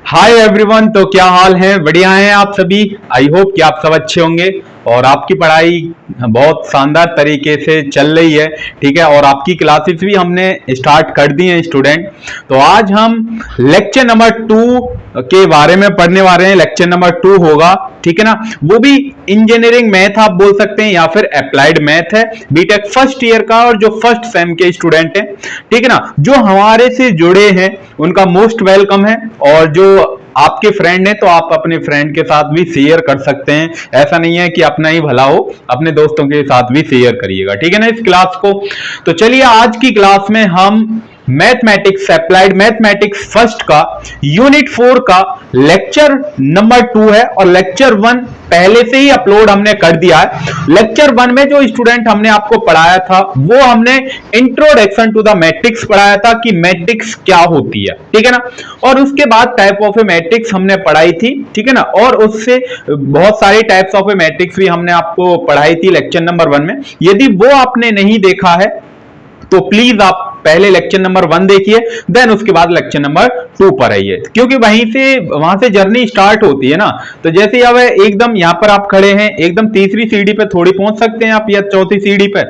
Hi everyone. तो क्या हाल है? बढ़िया हैं आप सभी। आई होप कि आप सब अच्छे होंगे और आपकी पढ़ाई बहुत शानदार तरीके से चल रही है। ठीक है, और आपकी क्लासेस भी हमने स्टार्ट कर दी हैं स्टूडेंट। तो आज हम लेक्चर नंबर 2 के बारे में पढ़ने वाले हैं। लेक्चर नंबर 2 होगा, ठीक है ना, वो भी इंजीनियरिंग मैथ आप बोल सकते हैं या फिर अप्लाइड मैथ है, बीटेक फर्स्ट ईयर का और जो फर्स्ट सेम के स्टूडेंट हैं, ठीक है ना, जो हमारे से जुड़े हैं उनका मोस्ट वेलकम है। और जो आपके फ्रेंड है तो आप अपने फ्रेंड के साथ भी शेयर कर सकते हैं। ऐसा नहीं है कि अपना ही भला हो, अपने दोस्तों के साथ भी शेयर करिएगा, ठीक है ना, इस क्लास को। तो चलिए आज की क्लास में हम मैथमेटिक्स, अप्लाइड मैथमेटिक्स फर्स्ट का यूनिट 4 का लेक्चर नंबर 2 है और लेक्चर 1 पहले से ही अपलोड हमने कर दिया है। लेक्चर 1 में जो स्टूडेंट हमने आपको पढ़ाया था वो हमने इंट्रोडक्शन टू द मैट्रिक्स पढ़ाया था कि मैट्रिक्स क्या होती है, ठीक है ना, और उसके बाद टाइप ऑफ ए मैट्रिक्स हमने पढ़ाई थी, ठीक है ना, और उससे बहुत सारे टाइप्स ऑफ ए मैट्रिक्स भी हमने आपको पढ़ाई थी लेक्चर नंबर 1 में। यदि वो आपने नहीं देखा है तो प्लीज आप पहले लेक्चर नंबर 1 देखिए, देन उसके बाद लेक्चर नंबर 2 पर आइए, क्योंकि वहां से जर्नी स्टार्ट होती है ना। तो जैसे अब एकदम यहां पर आप खड़े हैं, एकदम तीसरी सीढ़ी पे थोड़ी पहुंच सकते हैं आप, या चौथी सीढ़ी पे,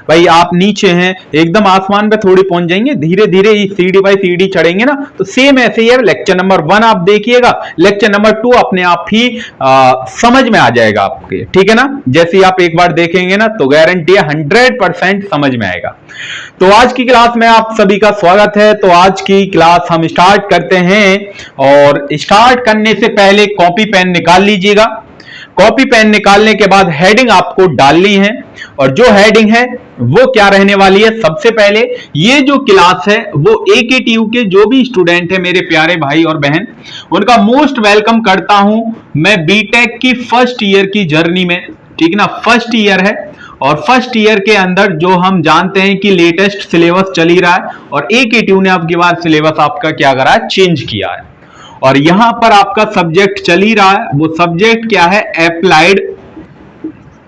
भाई आप नीचे हैं एकदम आसमान पे थोड़ी पहुंच जाएंगे, धीरे धीरे सीढ़ी बाई सीढ़ी चढ़ेंगे ना। तो सेम ऐसे ही है, लेक्चर नंबर 1 आप देखिएगा, लेक्चर नंबर 2 अपने आप ही समझ में आ जाएगा आपके, ठीक है ना। जैसे ही आप एक बार देखेंगे ना तो गारंटी है 100% समझ में आएगा। तो आज की क्लास में आप सभी का स्वागत है। तो आज की क्लास हम स्टार्ट करते हैं, और स्टार्ट करने से पहले कॉपी पेन निकाल लीजिएगा। कॉपी पेन निकालने के बाद हेडिंग आपको डालनी है, और जो हेडिंग है वो क्या रहने वाली है, सबसे पहले ये जो क्लास है वो AKTU के जो भी स्टूडेंट है मेरे प्यारे भाई और बहन, उनका मोस्ट वेलकम करता हूं मैं बीटेक की फर्स्ट ईयर की जर्नी में, ठीक ना। फर्स्ट ईयर है और फर्स्ट ईयर के अंदर जो हम जानते हैं कि लेटेस्ट सिलेबस चल ही रहा है, और AKTU ने अब की बार सिलेबस आपका क्या करा है, चेंज किया है। और यहां पर आपका सब्जेक्ट चल ही रहा है, वो सब्जेक्ट क्या है,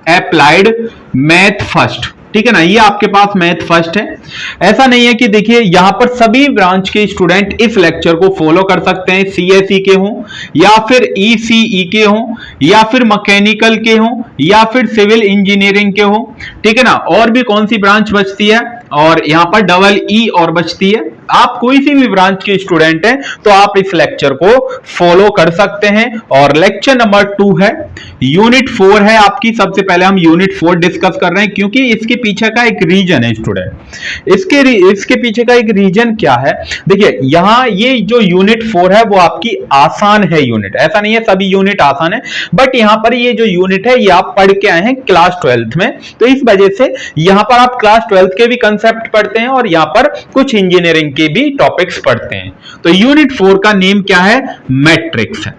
अप्लाइड मैथ फर्स्ट, ठीक है ना। ये आपके पास मैथ फर्स्ट है। ऐसा नहीं है कि देखिए यहां पर सभी ब्रांच के स्टूडेंट इस लेक्चर को फॉलो कर सकते हैं, CSE के हों या फिर ECE के हों या फिर मैकेनिकल के हों या फिर सिविल इंजीनियरिंग के हों, ठीक है ना। और भी कौन सी ब्रांच बचती है, और यहां पर EE और बचती है। आप कोई सी भी ब्रांच के स्टूडेंट हैं तो आप इस लेक्चर को फॉलो कर सकते हैं। और लेक्चर नंबर 2 है, यूनिट 4 है आपकी। सबसे पहले हम यूनिट 4 डिस्कस कर रहे हैं, क्योंकि इसके पीछे का एक रीजन है स्टूडेंट। इसके पीछे का एक रीजन क्या है, देखिए यहां ये जो यूनिट 4 है वो आपकी आसान है यूनिट, ऐसा नहीं है सभी यूनिट आसान है, बट यहां पर ये जो यूनिट है ये आप पढ़ के आए हैं क्लास 12th में, तो इस वजह से यहां पर आप क्लास 12th के भी कंसेप्ट पढ़ते हैं और यहां पर कुछ इंजीनियरिंग के भी टॉपिक्स पढ़ते हैं। तो यूनिट 4 का नेम क्या है, मैट्रिक्स है,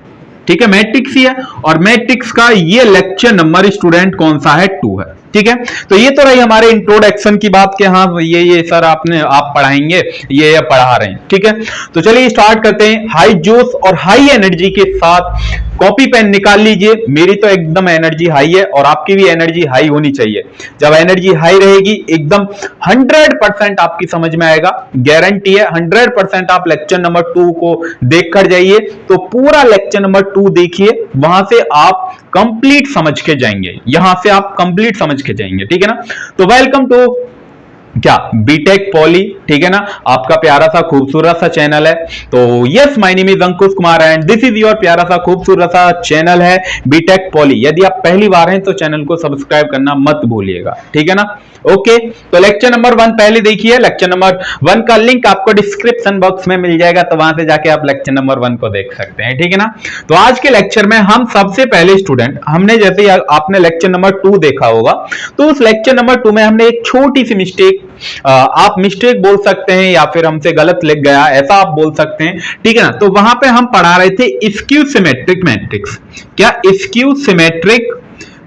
ठीक है, मैट्रिक्स ही है। और मैट्रिक्स का ये लेक्चर नंबर स्टूडेंट कौन सा है, 2 है, ठीक है। तो ये तो रही हमारे इंट्रोडक्शन की बात कि हाँ ये सर आप पढ़ाएंगे, ये पढ़ा रहे हैं, ठीक है। तो चलिए स्टार्ट करते हैं। हाई जोश और हाई एनर्जी के साथ कॉपी पेन निकाल लीजिए। मेरी तो एकदम एनर्जी हाई है और आपकी भी एनर्जी हाई होनी चाहिए। जब एनर्जी हाई रहेगी एकदम 100% आपकी समझ में आएगा, गारंटी है। 100% आप लेक्चर नंबर 2 को देख कर जाइए, तो पूरा लेक्चर नंबर 2 देखिए, वहां से आप कंप्लीट समझ के जाएंगे, यहां से आप कंप्लीट समझ के जाएंगे, ठीक है ना। तो वेलकम टू क्या, बीटेक पॉली, ठीक है ना, आपका प्यारा सा खूबसूरत सा चैनल है। तो yes, my name is Ankush Kumar and this is your प्यारा सा खूबसूरत सा चैनल है बीटेक पॉली। यदि आप पहली बार हैं तो चैनल को सब्सक्राइब करना मत भूलिएगा, ठीक है ना। ओके, तो लेक्चर नंबर 1 पहले देखिए। लेक्चर नंबर 1 का लिंक आपको डिस्क्रिप्शन बॉक्स में मिल जाएगा, तो वहां से जाके आप लेक्चर नंबर 1 को देख सकते हैं, ठीक है ना। तो आज के लेक्चर में हम सबसे पहले स्टूडेंट, हमने जैसे आपने लेक्चर नंबर 2 देखा होगा, तो उस लेक्चर नंबर 2 में हमने एक छोटी सी मिस्टेक, आप मिस्टेक बोल सकते हैं या फिर हमसे गलत लिख गया ऐसा आप बोल सकते हैं, ठीक है ना। तो वहां पे हम पढ़ा रहे थे स्क्यू सिमेट्रिक मैट्रिक्स। क्या स्क्यू सिमेट्रिक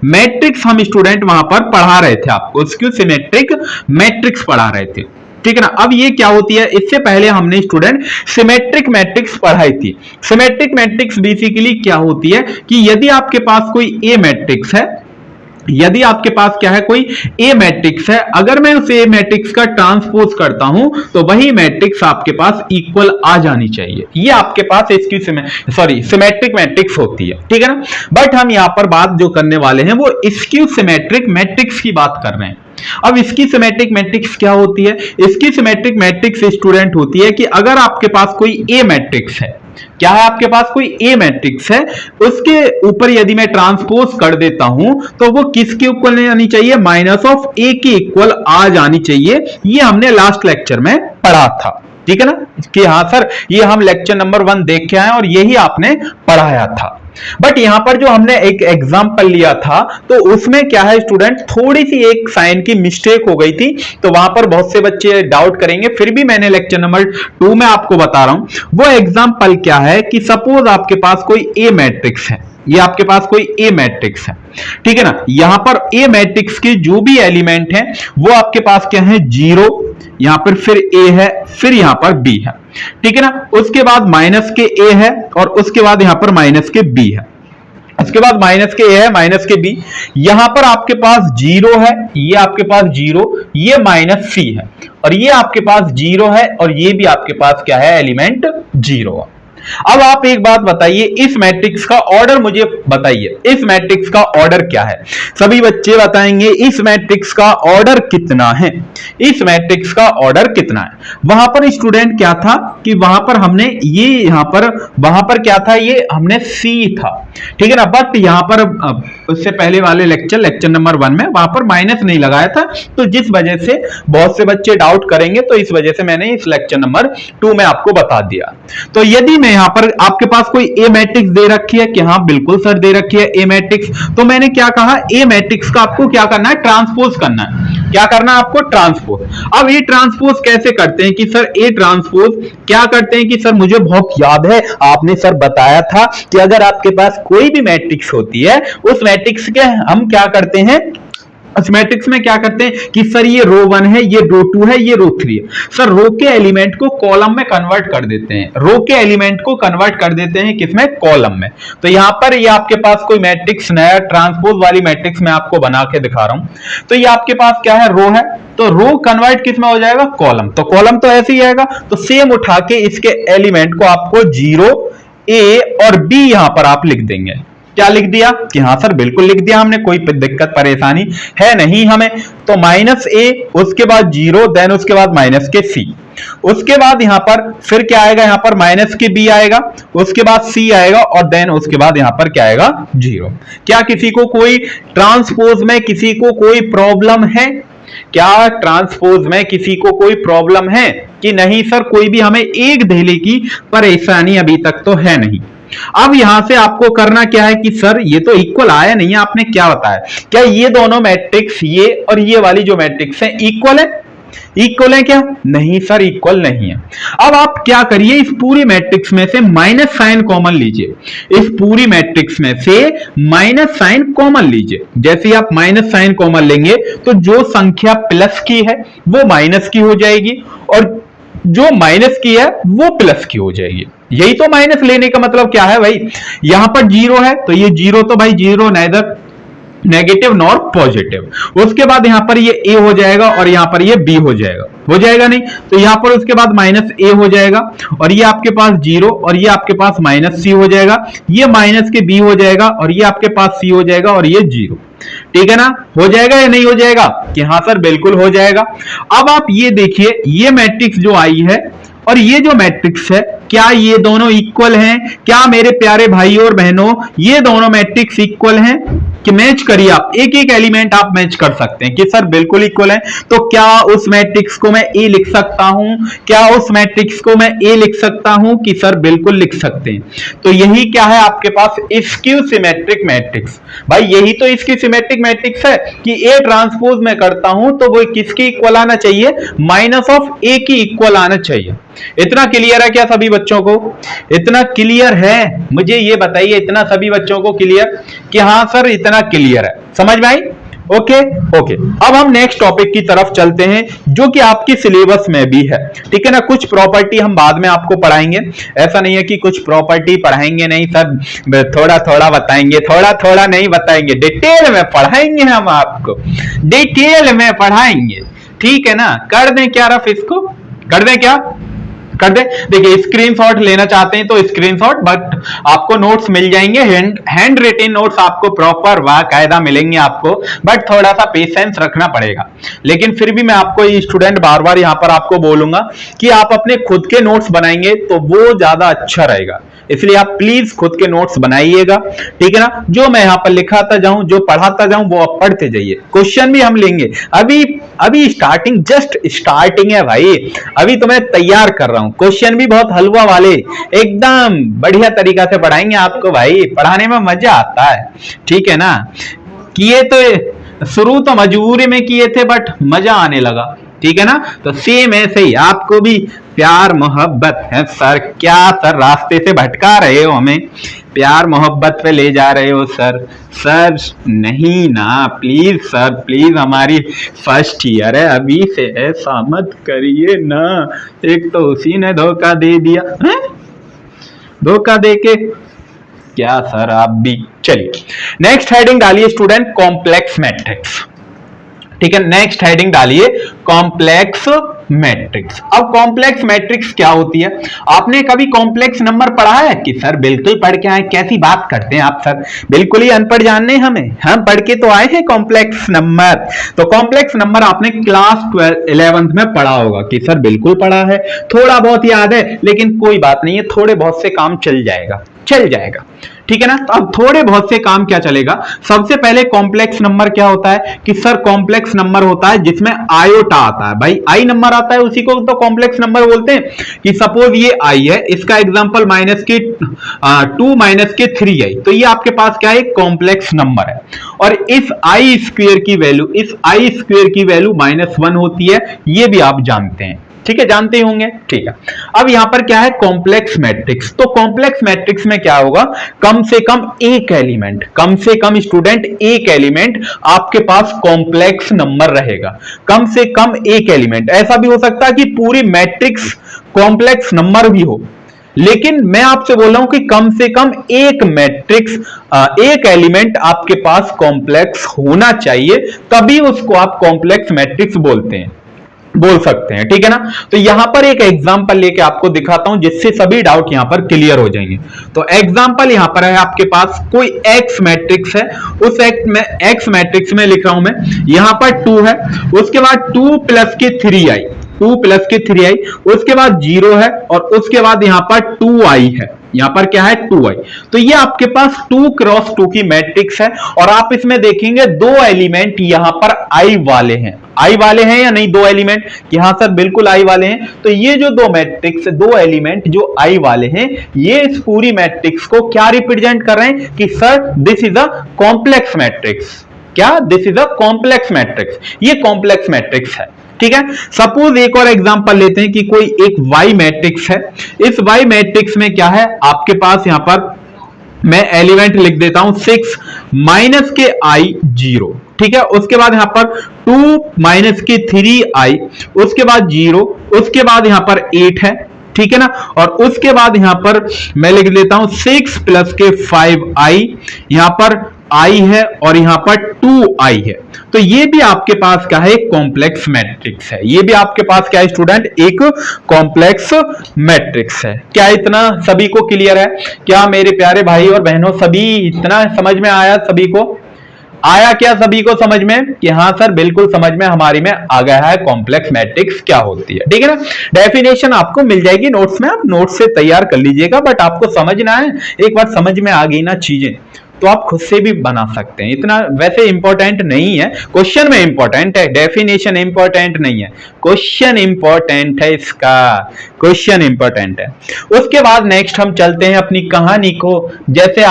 मैट्रिक्स हम स्टूडेंट वहां पर पढ़ा रहे थे, आपको स्क्यू सिमेट्रिक मैट्रिक्स पढ़ा रहे थे, ठीक है ना। अब ये क्या होती है, इससे पहले हमने स्टूडेंट सिमेट्रिक मैट्रिक्स पढ़ाई थी। सिमेट्रिक मैट्रिक्स बेसिकली क्या होती है कि यदि आपके पास कोई ए मैट्रिक्स है यदि आपके पास क्या है, कोई ए मैट्रिक्स है, अगर मैं उस ए मैट्रिक्स का ट्रांसपोज करता हूं तो वही मैट्रिक्स आपके पास इक्वल आ जानी चाहिए। ये आपके पास इसकी सिमेट्रिक मैट्रिक्स होती है, ठीक है ना। बट हम यहां पर बात जो करने वाले हैं वो स्क्यू सिमेट्रिक मैट्रिक्स की बात कर रहे हैं। अब इसकी सिमेट्रिक मैट्रिक्स क्या होती है? इसकी सिमेट्रिक मैट्रिक्स स्टूडेंट होती है कि अगर आपके पास कोई ए मैट्रिक्स है, क्या है, आपके पास कोई ए मैट्रिक्स है, उसके ऊपर यदि मैं ट्रांसपोज कर देता हूं तो वो किसके इक्वल आनी चाहिए? माइनस ऑफ ए के इक्वल आ जानी चाहिए। ये हमने लास्ट लेक्चर में पढ़ा था, ठीक है ना, कि हाँ सर ये हम लेक्चर नंबर 1 देख के आए और यही आपने पढ़ाया था। बट यहां पर जो हमने एक एग्जांपल लिया था तो उसमें क्या है स्टूडेंट, थोड़ी सी एक साइन की मिस्टेक हो गई थी, तो वहां पर बहुत से बच्चे डाउट करेंगे, फिर भी मैंने लेक्चर नंबर 2 में आपको बता रहा हूं। वो एग्जांपल क्या है कि सपोज आपके पास कोई ए मैट्रिक्स है, ये आपके पास कोई ए मैट्रिक्स है, ठीक है ना। यहां पर ए मैट्रिक्स के जो भी एलिमेंट हैं वो आपके पास क्या है? 0, यहां पर फिर ए है, फिर यहां पर बी है, ठीक है ना। उसके बाद माइनस के ए है और उसके बाद यहां पर माइनस के बी है, उसके बाद माइनस के ए है, माइनस के बी, यहां पर आपके पास 0 है, ये आपके पास 0, ये माइनस सी है और ये आपके पास 0 है और ये भी आपके पास क्या है? एलिमेंट 0 है। अब आप एक बात बताइए, इस मैट्रिक्स का ऑर्डर मुझे बताइए, इस मैट्रिक्स का ऑर्डर क्या है? सभी बच्चे बताएंगे इस मैट्रिक्स का ऑर्डर कितना है, इस मैट्रिक्स का ऑर्डर कितना है। वहां पर स्टूडेंट क्या था कि वहां पर हमने ये यहां पर वहां पर क्या था, ये हमने सी था, ठीक है ना। बट यहां पर उससे पहले वाले लेक्चर नंबर 1 में वहां पर माइनस नहीं लगाया था, तो जिस वजह से बहुत से बच्चे डाउट करेंगे, तो इस वजह से मैंने इस लेक्चर नंबर 2 में आपको बता दिया। तो यदि मैं यहां पर आपके पास कोई ए मैट्रिक्स दे रखी है कि हाँ बिल्कुल सर दे रखी है ए मैट्रिक्स, तो मैंने क्या कहा, ए मैट्रिक्स का आपको क्या करना है? ट्रांसपोज करना है। क्या करना है आपको? ट्रांसपोज। अब ये ट्रांसपोज कैसे करते हैं कि सर ए ट्रांसपोज क्या करते हैं कि सर मुझे बहुत याद है, आपने सर बताया था कि अगर आपके पास कोई भी मैट्रिक्स होती है उस मैट्रिक्स के हम क्या करते हैं, इस मैट्रिक्स में क्या करते हैं कि सर ये रो 1 है, ये रो 2 है, ये रो 3 है, सर रो के एलिमेंट को कॉलम में कन्वर्ट कर देते हैं, रो के एलिमेंट को कन्वर्ट कर देते हैं किसमें? कॉलम में। तो यहां पर ये आपके पास कोई मैट्रिक्स नया ट्रांसपोज वाली मैट्रिक्स मैं आपको बना के दिखा रहा हूं। तो ये आपके पास क्या है? रो है, तो रो कन्वर्ट किस में हो जाएगा? कॉलम। तो कॉलम तो ऐसे ही आएगा, तो सेम उठा के इसके एलिमेंट को आपको 0, ए और बी यहां पर आप लिख देंगे। क्या लिख दिया कि हाँ सर बिल्कुल लिख दिया हमने, कोई दिक्कत परेशानी है नहीं हमें। तो माइनस ए, उसके बाद 0, देन उसके बाद माइनस के सी, उसके बाद यहां पर फिर क्या आएगा? यहां पर माइनस के बी आएगा, उसके बाद सी आएगा और देन उसके बाद यहां पर क्या आएगा? 0। क्या किसी को कोई ट्रांसपोज में किसी को कोई प्रॉब्लम है? क्या ट्रांसपोज में किसी को कोई प्रॉब्लम है कि नहीं सर? कोई भी हमें एक धेले की परेशानी अभी तक तो है नहीं। अब यहां से आपको करना क्या है कि सर ये तो इक्वल आया नहीं है, आपने क्या बताया, क्या ये दोनों मैट्रिक्स, ये और ये वाली जो मैट्रिक्स है इक्वल है? इक्वल है क्या? नहीं सर इक्वल नहीं है। अब आप क्या करिए, इस पूरी मैट्रिक्स में से माइनस साइन कॉमन लीजिए, इस पूरी मैट्रिक्स में से माइनस साइन कॉमन लीजिए। जैसे आप माइनस साइन कॉमन लेंगे तो जो संख्या प्लस की है वो माइनस की हो जाएगी और जो माइनस की है वो प्लस की हो जाएगी। यही तो माइनस लेने का मतलब क्या है भाई, यहां पर 0 है तो ये 0 तो भाई 0 नाइदर नेगेटिव नॉर पॉजिटिव। उसके बाद यहां पर ये ए हो जाएगा और यहां पर ये बी हो जाएगा नहीं, तो यहां पर उसके बाद माइनस ए हो जाएगा और ये आपके पास 0 और ये आपके पास माइनस सी हो जाएगा, ये माइनस के बी हो जाएगा और ये आपके पास सी हो जाएगा और ये 0। ठीक है ना? हो जाएगा या नहीं हो जाएगा? कि हाँ सर बिल्कुल हो जाएगा। अब आप ये देखिए, ये मैट्रिक्स जो आई है और ये जो मैट्रिक्स है, क्या ये दोनों इक्वल हैं? क्या मेरे प्यारे भाइयों और बहनों ये दोनों मैट्रिक्स इक्वल हैं? कि मैच करिए, आप एक एक एलिमेंट आप मैच कर सकते हैं कि सर बिल्कुल इक्वल है। तो क्या उस मैट्रिक्स को मैं ए लिख सकता हूं? क्या उस मैट्रिक्स को मैं ए लिख सकता हूं? कि सर बिल्कुल लिख सकते हैं। तो यही क्या है आपके पास? Skew symmetric matrix. भाई यही तो इसकी सिमेट्रिक मैट्रिक्स है कि ए ट्रांसपोज में करता हूं तो वो किसकी इक्वल आना चाहिए? माइनस ऑफ ए की इक्वल आना चाहिए। इतना क्लियर है क्या सभी बच्चों को? इतना क्लियर है? मुझे ये बताइए, इतना सभी बच्चों को क्लियर कि हाँ सर इतना क्लियर है? समझ में आई? ओके ओके, अब हम नेक्स्ट टॉपिक की तरफ चलते हैं जो कि आपकी सिलेबस में भी है, ठीक है ना। कुछ प्रॉपर्टी हम बाद में आपको पढ़ाएंगे, ऐसा नहीं है कि कुछ प्रॉपर्टी पढ़ाएंगे नहीं सर, थोड़ा थोड़ा बताएंगे, थोड़ा थोड़ा नहीं बताएंगे, डिटेल में पढ़ाएंगे, हम आपको डिटेल में पढ़ाएंगे, ठीक है ना। कर दें क्या रफ, इसको कर दें क्या, कर दे। देखिए स्क्रीनशॉट लेना चाहते हैं तो स्क्रीनशॉट, बट आपको नोट्स मिल जाएंगे, हैंड रिटन नोट्स आपको प्रॉपर बाकायदा मिलेंगे आपको, बट थोड़ा सा पेशेंस रखना पड़ेगा। लेकिन फिर भी मैं आपको ये स्टूडेंट बार बार यहाँ पर आपको बोलूंगा कि आप अपने खुद के नोट्स बनाएंगे तो वो ज्यादा अच्छा रहेगा, इसलिए आप प्लीज खुद के नोट्स बनाइएगा, ठीक है ना। जो मैं यहाँ पर लिखाता जाऊं, जो पढ़ाता जाऊं, वो आप पढ़ते जाइए। क्वेश्चन भी हम लेंगे, अभी अभी स्टार्टिंग, जस्ट स्टार्टिंग है भाई, अभी तो मैं तैयार कर रहा हूं। क्वेश्चन भी बहुत हलवा वाले एकदम बढ़िया तरीका से पढ़ाएंगे आपको भाई, पढ़ाने में मजा आता है, ठीक है ना। किए तो शुरू तो मजबूरी में किए थे, बट मजा आने लगा, ठीक है ना। तो सेम ऐसे ही आपको भी प्यार मोहब्बत है सर, क्या सर रास्ते से भटका रहे हो हमें, प्यार मोहब्बत पे ले जा रहे हो सर। सर नहीं ना, प्लीज सर प्लीज, हमारी फर्स्ट ईयर है, अभी से ऐसा मत करिए ना, एक तो उसी ने धोखा दे दिया है? धोखा दे के क्या सर आप भी। चलिए नेक्स्ट हेडिंग डालिए स्टूडेंट, कॉम्प्लेक्स मैट्रिक्स, ठीक है। नेक्स्ट हेडिंग डालिए कॉम्प्लेक्स मैट्रिक्स। अब कॉम्प्लेक्स मैट्रिक्स क्या होती है, आपने कभी कॉम्प्लेक्स नंबर पढ़ा है कि सर बिल्कुल पढ़ के आए, कैसी बात करते हैं आप सर, बिल्कुल ही अनपढ़ जानने हमें, हम पढ़ के तो आए हैं कॉम्प्लेक्स नंबर। तो कॉम्प्लेक्स नंबर आपने क्लास 11th में पढ़ा होगा कि सर बिल्कुल पढ़ा है, थोड़ा बहुत याद है, लेकिन कोई बात नहीं है, थोड़े बहुत से काम चल जाएगा, चल जाएगा, ठीक है ना। तो अब थोड़े बहुत से काम क्या चलेगा, सबसे पहले कॉम्प्लेक्स नंबर क्या होता है कि सर कॉम्प्लेक्स नंबर होता है जिसमें आयोटा आता है, भाई आई नंबर आता है, उसी को तो कॉम्प्लेक्स नंबर बोलते हैं। कि सपोज ये आई है, इसका एग्जांपल माइनस के 2 माइनस के 3 आई, तो ये आपके पास क्या है, कॉम्प्लेक्स नंबर है। और इस आई स्क्वायर की वैल्यू, इस आई स्क्वायर की वैल्यू -1 होती है, ये भी आप जानते हैं, ठीक है, जानते ही होंगे, ठीक है। अब यहां पर क्या है, कॉम्प्लेक्स मैट्रिक्स। तो कॉम्प्लेक्स मैट्रिक्स में क्या होगा, कम से कम एक एलिमेंट, कम से कम स्टूडेंट एक एलिमेंट आपके पास कॉम्प्लेक्स नंबर रहेगा, कम से कम एक एलिमेंट। ऐसा भी हो सकता है कि पूरी मैट्रिक्स कॉम्प्लेक्स नंबर भी हो, लेकिन मैं आपसे बोल रहा हूं कि कम से कम एक मैट्रिक्स, एक एलिमेंट आपके पास कॉम्प्लेक्स होना चाहिए, तभी उसको आप कॉम्प्लेक्स मैट्रिक्स बोल सकते हैं, ठीक है ना। तो यहां पर एक एग्जांपल लेके आपको दिखाता हूं जिससे सभी डाउट यहां पर क्लियर हो जाएंगे। तो एग्जांपल यहां पर है, आपके पास कोई एक्स मैट्रिक्स है, उस एक्स मैट्रिक्स में लिख रहा हूं मैं, यहां पर 2 है, उसके बाद 2 प्लस के 3i, 2 प्लस के 3i, उसके बाद 0 है, और उसके बाद यहां पर 2i है, यहां पर क्या है 2i। तो ये आपके पास 2 क्रॉस 2 की मैट्रिक्स है, और आप इसमें देखेंगे 2 एलिमेंट यहां पर i वाले हैं, आई वाले हैं या नहीं, 2 एलिमेंट, यहां सर बिल्कुल आई वाले हैं। तो ये जो 2 मैट्रिक्स, 2 एलिमेंट जो आई वाले हैं, ये इस पूरी मैट्रिक्स को क्या रिप्रेजेंट कर रहे हैं कि sir this is a complex matrix. क्या, this is a complex matrix, ये कॉम्प्लेक्स मैट्रिक्स है, ठीक है। सपोज एक और एग्जांपल लेते हैं कि कोई एक वाई मैट्रिक्स है, इस वाई मैट्रिक्स में क्या है आपके पास, यहां पर मैं एलिमेंट लिख देता हूं 6 माइनस के आई 0, ठीक है। उसके बाद यहां पर 2 माइनस के 3i, उसके बाद 0, उसके बाद यहां पर 8 है, ठीक है ना। और उसके बाद यहां पर मैं लिख देता हूं 6 प्लस के 5i, यहां पर i है और यहां पर 2i है। तो ये भी आपके पास क्या है, कॉम्प्लेक्स मैट्रिक्स है, ये भी आपके पास क्या है स्टूडेंट, एक कॉम्प्लेक्स मैट्रिक्स है। क्या इतना सभी को क्लियर है? क्या मेरे प्यारे भाई और बहनों, सभी इतना समझ में आया, सभी को आया क्या, सभी को समझ में कि हाँ सर बिल्कुल समझ में हमारी में आ गया है कॉम्प्लेक्स मैट्रिक्स क्या होती है, ठीक है ना। डेफिनेशन आपको मिल जाएगी नोट्स में, आप नोट्स से तैयार कर लीजिएगा, बट आपको समझना है, एक बार समझ में आ गई ना चीजें तो आप खुद से भी बना सकते हैं। इतना वैसे इंपॉर्टेंट नहीं है, क्वेश्चन में इंपॉर्टेंट है, डेफिनेशन इंपॉर्टेंट नहीं है, क्वेश्चन इंपॉर्टेंट है, इसका क्वेश्चन इंपॉर्टेंट है। उसके बाद नेक्स्ट हम चलते हैं अपनी कहानी को, जैसे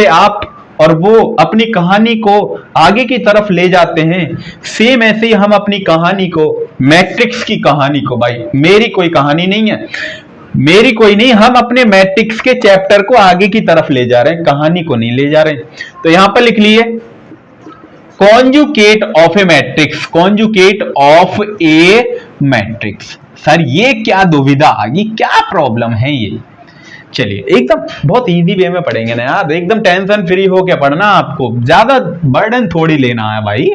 आप और वो अपनी कहानी को आगे की तरफ ले जाते हैं, सेम ऐसे ही हम अपनी कहानी को, मैट्रिक्स की कहानी को, भाई मेरी कोई कहानी नहीं है, मेरी कोई नहीं, हम अपने मैट्रिक्स के चैप्टर को आगे की तरफ ले जा रहे हैं, कहानी को नहीं ले जा रहे हैं। तो यहां पर लिख लिए conjugate of A matrix, conjugate of A matrix. Sir ये क्या दुविधा आ गई, क्या प्रॉब्लम है ये? चलिए एकदम बहुत इजी वे में पढ़ेंगे ना यार, एकदम टेंशन फ्री होके पढ़ना, आपको ज्यादा बर्डन थोड़ी लेना है भाई,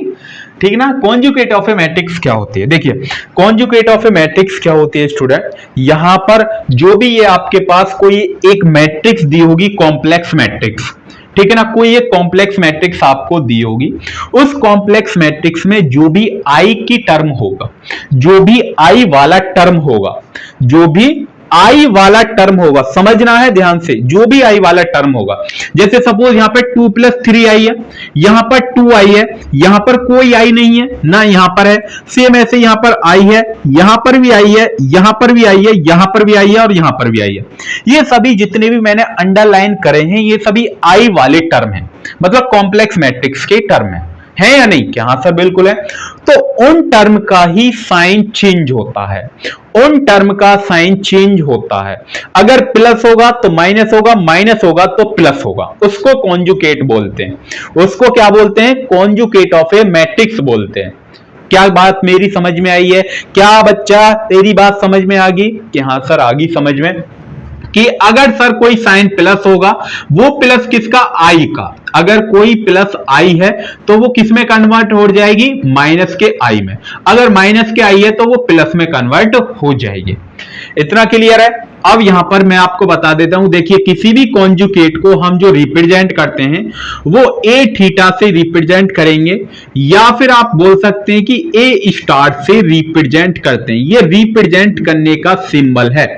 ठीक ना। कॉन्जुगेट ऑफ ए मैट्रिक्स क्या होती है? देखिए कॉन्जुगेट ऑफ ए मैट्रिक्स क्या होती है स्टूडेंट, यहां पर जो भी ये आपके पास कोई एक मैट्रिक्स दी होगी, कॉम्प्लेक्स मैट्रिक्स, ठीक है ना, कोई एक कॉम्प्लेक्स मैट्रिक्स आपको दी होगी, उस कॉम्प्लेक्स मैट्रिक्स में जो भी आई की टर्म होगा, जो भी आई वाला टर्म होगा, जो भी आई वाला टर्म होगा, समझना है ध्यान से, जो भी आई वाला टर्म होगा, जैसे सपोज यहां पर 2 + 3 आई है, यहां पर 2 आई है, यहां पर कोई आई नहीं है ना, यहां पर है, सेम ऐसे यहां पर आई है, यहां पर भी आई है, यहां पर भी आई है, यहां पर भी आई है और यहां पर भी आई है। ये सभी जितने भी मैंने अंडरलाइन करे हैं ये सभी आई वाले टर्म हैं, मतलब कॉम्प्लेक्स मैट्रिक्स के टर्म है या नहीं? क्या? हाँ सर बिल्कुल है। तो उन टर्म का ही साइन चेंज होता है, उन टर्म का साइन चेंज होता है। अगर प्लस होगा तो माइनस होगा, माइनस होगा तो प्लस होगा, उसको कॉन्जुगेट बोलते हैं। उसको क्या बोलते हैं? कॉन्जुगेट ऑफ ए मैट्रिक्स बोलते हैं। क्या बात मेरी समझ में आई है? क्या बच्चा तेरी बात समझ में आ गई? कि हाँ सर आ गई समझ में, कि अगर सर कोई साइन प्लस होगा, वो प्लस किसका? आई का। अगर कोई प्लस आई है तो वो किस में कन्वर्ट हो जाएगी? माइनस के आई में। अगर माइनस के आई है तो वो प्लस में कन्वर्ट हो जाएगी। इतना क्लियर है? अब यहां पर मैं आपको बता देता हूं, देखिए किसी भी कॉन्जुगेट को हम जो रिप्रेजेंट करते हैं वो ए थीटा से रिप्रेजेंट करेंगे, या फिर आप बोल सकते हैं कि ए स्टार से रिप्रेजेंट करते हैं। ये रिप्रेजेंट करने का सिंबल है,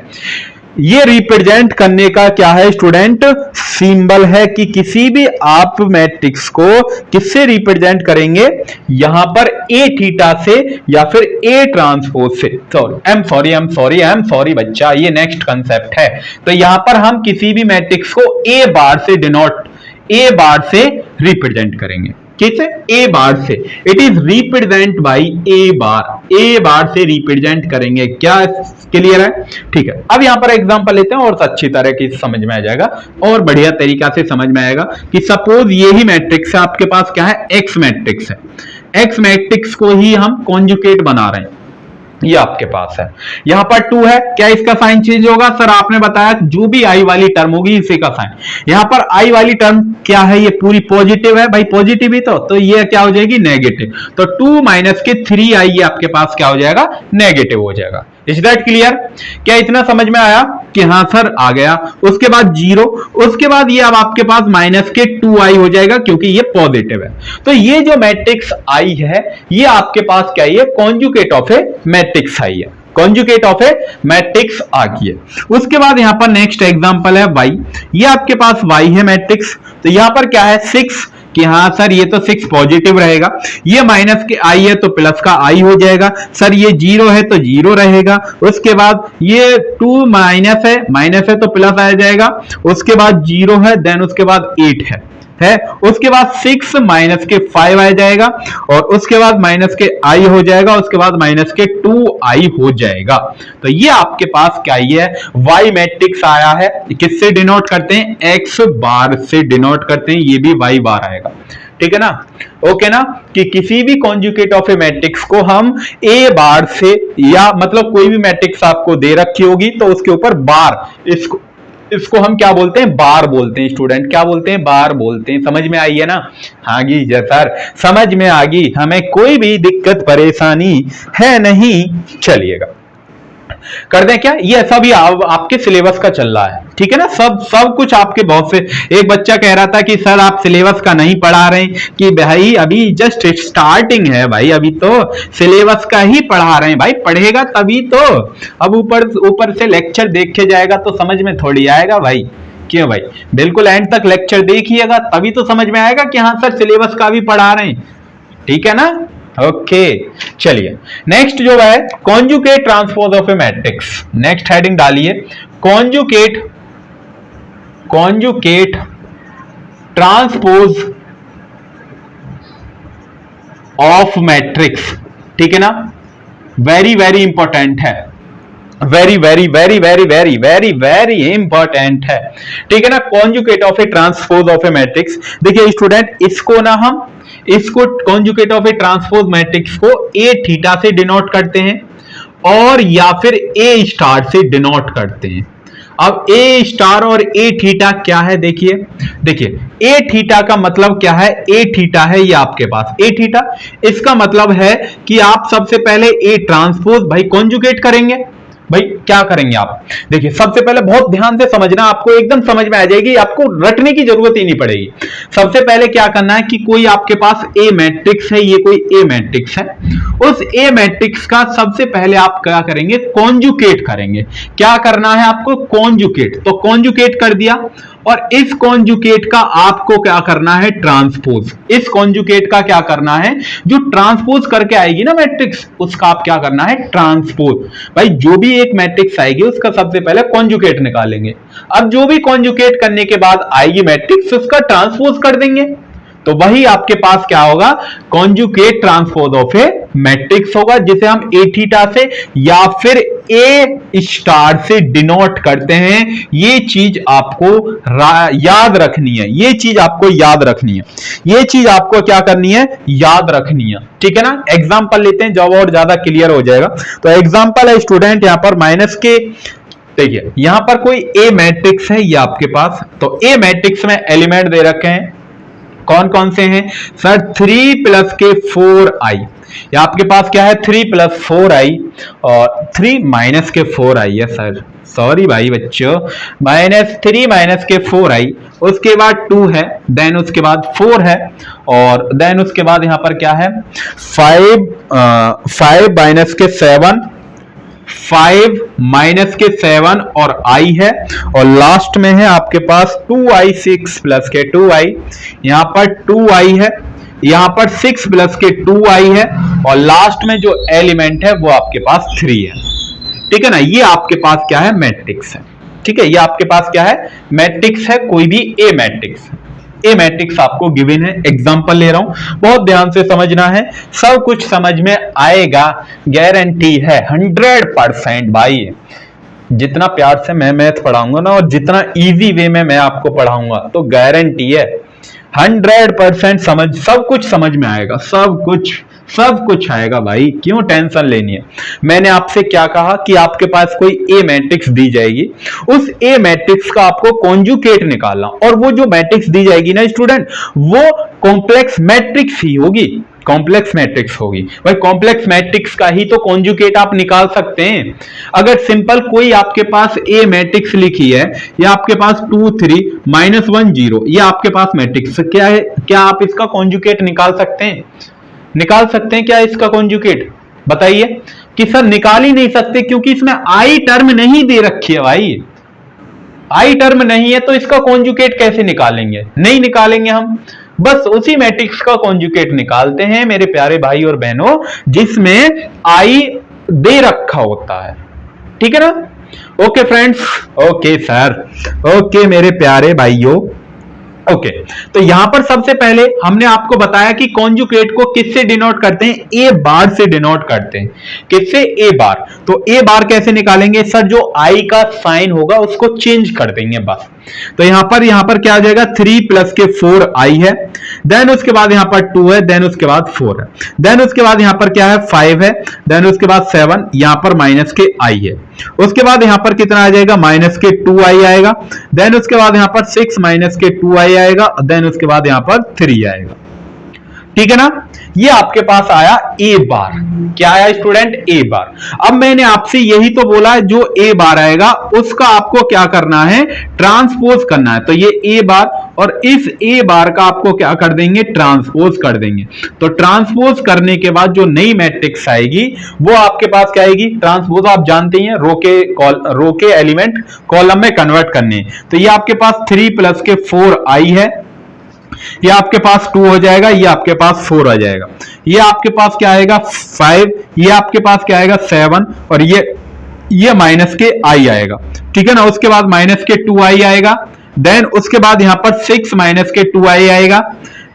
ये रिप्रेजेंट करने का क्या है स्टूडेंट? सिंबल है कि किसी भी आप मैट्रिक्स को किससे रिप्रेजेंट करेंगे? यहां पर ए थीटा से या फिर ए ट्रांसपोज से। सॉरी आई एम सॉरी बच्चा, ये नेक्स्ट कंसेप्ट है। तो यहां पर हम किसी भी मैट्रिक्स को ए बार से रिप्रेजेंट करेंगे। किसे? ए बार से। इट इज रिप्रेजेंट बाई ए बार से रिप्रेजेंट करेंगे। क्या क्लियर है? ठीक है। अब यहां पर एग्जांपल लेते हैं और अच्छी तरह की समझ में आ जाएगा और बढ़िया तरीका से समझ में आएगा कि सपोज ये ही मैट्रिक्स है आपके पास, क्या है? एक्स मैट्रिक्स है। एक्स मैट्रिक्स को ही हम कॉन्जुगेट बना रहे हैं, ये आपके पास है। यहां पर 2 है, क्या इसका साइन चेंज होगा? सर आपने बताया जो भी आई वाली टर्म होगी इसी का साइन। यहां पर आई वाली टर्म क्या है? ये पूरी पॉजिटिव है भाई, पॉजिटिव ही तो ये क्या हो जाएगी? नेगेटिव। तो 2 - के 3 आई ये आपके पास क्या हो जाएगा? नेगेटिव हो जाएगा। Is that clear? क्या इतना समझ में आया? कि हाँ सर आ गया। उसके बाद 0, उसके बाद ये अब आपके पास माइनस के 2 आई हो जाएगा क्योंकि ये पॉजिटिव है। तो ये जो मैट्रिक्स आई है ये आपके पास क्या है? कॉन्जुगेट ऑफ ए मैट्रिक्स आई है, कॉन्जुगेट ऑफ ए मैट्रिक्स आ गई है। उसके बाद यहां पर नेक्स्ट एग्जांपल है y, ये आपके पास y है मैट्रिक्स। तो यहां पर क्या है? 6, कि हाँ सर ये तो 6 पॉजिटिव रहेगा, ये माइनस के आई है तो प्लस का आई हो जाएगा, सर ये 0 है तो 0 रहेगा। उसके बाद ये 2 माइनस है तो प्लस आ जाएगा। उसके बाद 0 है, देन उसके बाद 8 है। उसके बाद 6 - के 5 आ जाएगा और उसके बाद माइनस के आई हो जाएगा, उसके बाद माइनस के 2 आई हो जाएगा। तो ये आपके पास क्या है? y मैट्रिक्स आया है। किससे डिनोट करते हैं? x बार से डिनोट करते हैं, ये भी y बार आएगा। ठीक है ना? ओके ना? कि किसी भी कॉन्जुगेट ऑफ ए मैट्रिक्स को हम ए बार से, या मतलब कोई भी मैट्रिक्स आपको दे रखी होगी तो उसके ऊपर बार, इसको हम क्या बोलते हैं? बार बोलते हैं। स्टूडेंट क्या बोलते हैं? बार बोलते हैं। समझ में आई है ना? हाँ जी सर समझ में आ गई, हमें कोई भी दिक्कत परेशानी है नहीं। चलिएगा कर दें क्या? ये सभी आपके सिलेबस का चल रहा है, ठीक है ना? सब कुछ आपके बहुत से। एक बच्चा कह रहा था कि सर आप सिलेबस का नहीं पढ़ा रहे हैं, कि भाई अभी जस्ट स्टार्टिंग है भाई, अभी तो सिलेबस का ही पढ़ा रहे हैं। भाई पढ़ेगा तभी तो, अब ऊपर से लेक्चर देख के जाएगा तो समझ में थोड़ी आएगा भाई। क्यों भाई? बिल्कुल एंड तक लेक्चर देखिएगा तभी तो समझ में आएगा कि हाँ सर सिलेबस का भी पढ़ा रहे हैं, ठीक है ना? ओके चलिए नेक्स्ट जो है conjugate transpose of A matrix. Next heading डालिए कॉन्जुगेट ट्रांसपोज ऑफ मैट्रिक्स। ठीक है ना? वेरी वेरी इंपॉर्टेंट है, very very very very very very very important है। ठीक है ना? Conjugate of A transpose of A matrix. देखिए स्टूडेंट इसको ना हम इसको conjugate of A transpose matrix को ए थीटा से डिनोट करते हैं और या फिर ए स्टार से डिनोट करते हैं। अब ए स्टार और ए थीटा क्या है, देखिए ए थीटा का मतलब क्या है, ए थीटा है ये आपके पास ए थीटा, इसका मतलब है कि आप सबसे पहले ए ट्रांसपोज भाई कॉन्जुगेट करेंगे। भाई क्या करेंगे आप, देखिए सबसे पहले बहुत ध्यान से समझना, आपको एकदम समझ में आ जाएगी, आपको रटने की जरूरत ही नहीं पड़ेगी। सबसे पहले क्या करना है कि कोई आपके पास ए मैट्रिक्स है, ये कोई ए मैट्रिक्स है, उस ए मैट्रिक्स का सबसे पहले आप क्या करेंगे, कॉन्जुगेट करेंगे। क्या करना है आपको, कॉन्जुगेट, तो कॉन्जुगेट कर दिया और इस कॉन्जुगेट का आपको क्या करना है, ट्रांसपोज। इस कॉन्जुगेट का क्या करना है, जो ट्रांसपोज करके आएगी ना मैट्रिक्स, उसका आप क्या करना है, ट्रांसपोज। भाई जो भी एक मैट्रिक्स आएगी उसका सबसे पहले कॉन्जुगेट निकालेंगे। अब जो भी कॉन्जुगेट करने के बाद आएगी मैट्रिक्स, उसका ट्रांसपोज कर देंगे। तो वही आपके पास क्या होगा, conjugate transpose of A matrix होगा, जिसे हम ए थीटा से या फिर ए स्टार से डिनोट करते हैं। ये चीज आपको याद रखनी है, ये चीज आपको याद रखनी है, ये चीज आपको क्या करनी है, याद रखनी है, ठीक है ना। एग्जांपल लेते हैं जब और ज्यादा क्लियर हो जाएगा। तो एग्जांपल है स्टूडेंट, यहां पर माइनस के, देखिए यहां पर कोई ए मैट्रिक्स है ये आपके पास, तो ए मैट्रिक्स में एलिमेंट दे रखे हैं, कौन कौन से हैं सर, 3 प्लस के 4i, या आपके पास क्या है 3 प्लस 4i और 3 माइनस के 4i है सर, सॉरी भाई बच्चों, -3 माइनस के 4i, उसके बाद 2 है, देन उसके बाद 4 है, और देन उसके बाद यहां पर क्या है 5 माइनस के 7, 5 माइनस के 7 और i है, और लास्ट में है आपके पास 2i 6 प्लस के 2i, यहां पर 2i है, यहां पर 6 प्लस के 2i है, और लास्ट में जो एलिमेंट है वो आपके पास 3 है, ठीक है ना। ये आपके पास क्या है, मैट्रिक्स है, ठीक है, ये आपके पास क्या है, मैट्रिक्स है, कोई भी ए मैट्रिक्स। ए मैट्रिक्स आपको गिवन है, एग्जांपल ले रहा हूं, बहुत ध्यान से समझना है, सब कुछ समझ में आएगा, गारंटी है 100% भाई। जितना प्यार से मैं मैथ पढ़ाऊंगा ना और जितना इजी वे में मैं आपको पढ़ाऊंगा, तो गारंटी है 100% समझ, सब कुछ समझ में आएगा, सब कुछ आएगा भाई, क्यों टेंशन लेनी है। मैंने आपसे क्या कहा कि आपके पास कोई ए मैट्रिक्स दी जाएगी, उस ए मैट्रिक्स का आपको कॉन्जुगेट निकालना, और वो जो मैट्रिक्स दी जाएगी ना स्टूडेंट, वो कॉम्प्लेक्स मैट्रिक्स ही होगी, कॉम्प्लेक्स मैट्रिक्स होगी। भाई कॉम्प्लेक्स मैट्रिक्स का ही तो कॉन्जुगेट आप निकाल सकते हैं। अगर सिंपल कोई आपके पास ए मैट्रिक्स लिखी है, या आपके पास 2 3 -1 0, ये आपके पास मैट्रिक्स क्या है, क्या आप इसका कॉन्जुगेट निकाल सकते हैं, निकाल सकते हैं क्या इसका कॉन्जुगेट, बताइए। कि सर निकाल ही नहीं सकते, क्योंकि इसमें आई टर्म नहीं दे रखी है भाई, आई टर्म नहीं है, तो इसका कॉन्जुगेट कैसे निकालेंगे, नहीं निकालेंगे हम। बस उसी मैट्रिक्स का कॉन्जुगेट निकालते हैं मेरे प्यारे भाई और बहनों, जिसमें आई दे रखा होता है, ठीक है ना। Okay friends, okay sir, okay मेरे प्यारे भाइयों, ओके। तो यहां पर सबसे पहले हमने आपको बताया कि कॉन्जुगेट को किससे डिनोट करते हैं, ए बार से डिनोट करते हैं, किससे, ए बार। तो ए बार कैसे निकालेंगे सर, जो आई का साइन होगा उसको चेंज कर देंगे बस। तो यहां पर क्या आ जाएगा, 3 प्लस के 4i है, देन उसके बाद यहां पर 2 है, देन उसके बाद 4 है, देन उसके बाद यहां पर क्या है 5 है, देन उसके बाद 7, यहां पर माइनस के i है, उसके बाद यहां पर कितना आ जाएगा, माइनस के 2i आएगा, देन उसके बाद यहां पर 6 माइनस के 2i आएगा, देन उसके बाद यहां पर 3 आएगा, ठीक है ना। ये आपके पास आया ए बार, क्या आया स्टूडेंट, ए बार। अब मैंने आपसे यही तो बोला है, जो ए बार आएगा उसका आपको क्या करना है, ट्रांसपोज करना है। तो ये ए बार, और इस ए बार का आपको क्या कर देंगे, ट्रांसपोज कर देंगे। तो ट्रांसपोज करने के बाद जो नई मैट्रिक्स आएगी वो आपके पास क्या आएगी, ट्रांसपोज आप जानते हैं, रो के एलिमेंट कॉलम में कन्वर्ट करने। तो ये आपके पास 3 प्लस के 4i है, ये आपके पास 2 हो जाएगा, ये आपके पास 4 आ जाएगा, ये आपके पास क्या आएगा 5, ये आपके पास क्या आएगा 7, और ये माइनस के i आएगा, ठीक है ना। उसके बाद माइनस के 2i आएगा, देन उसके बाद यहां पर 6 माइनस के 2i आएगा,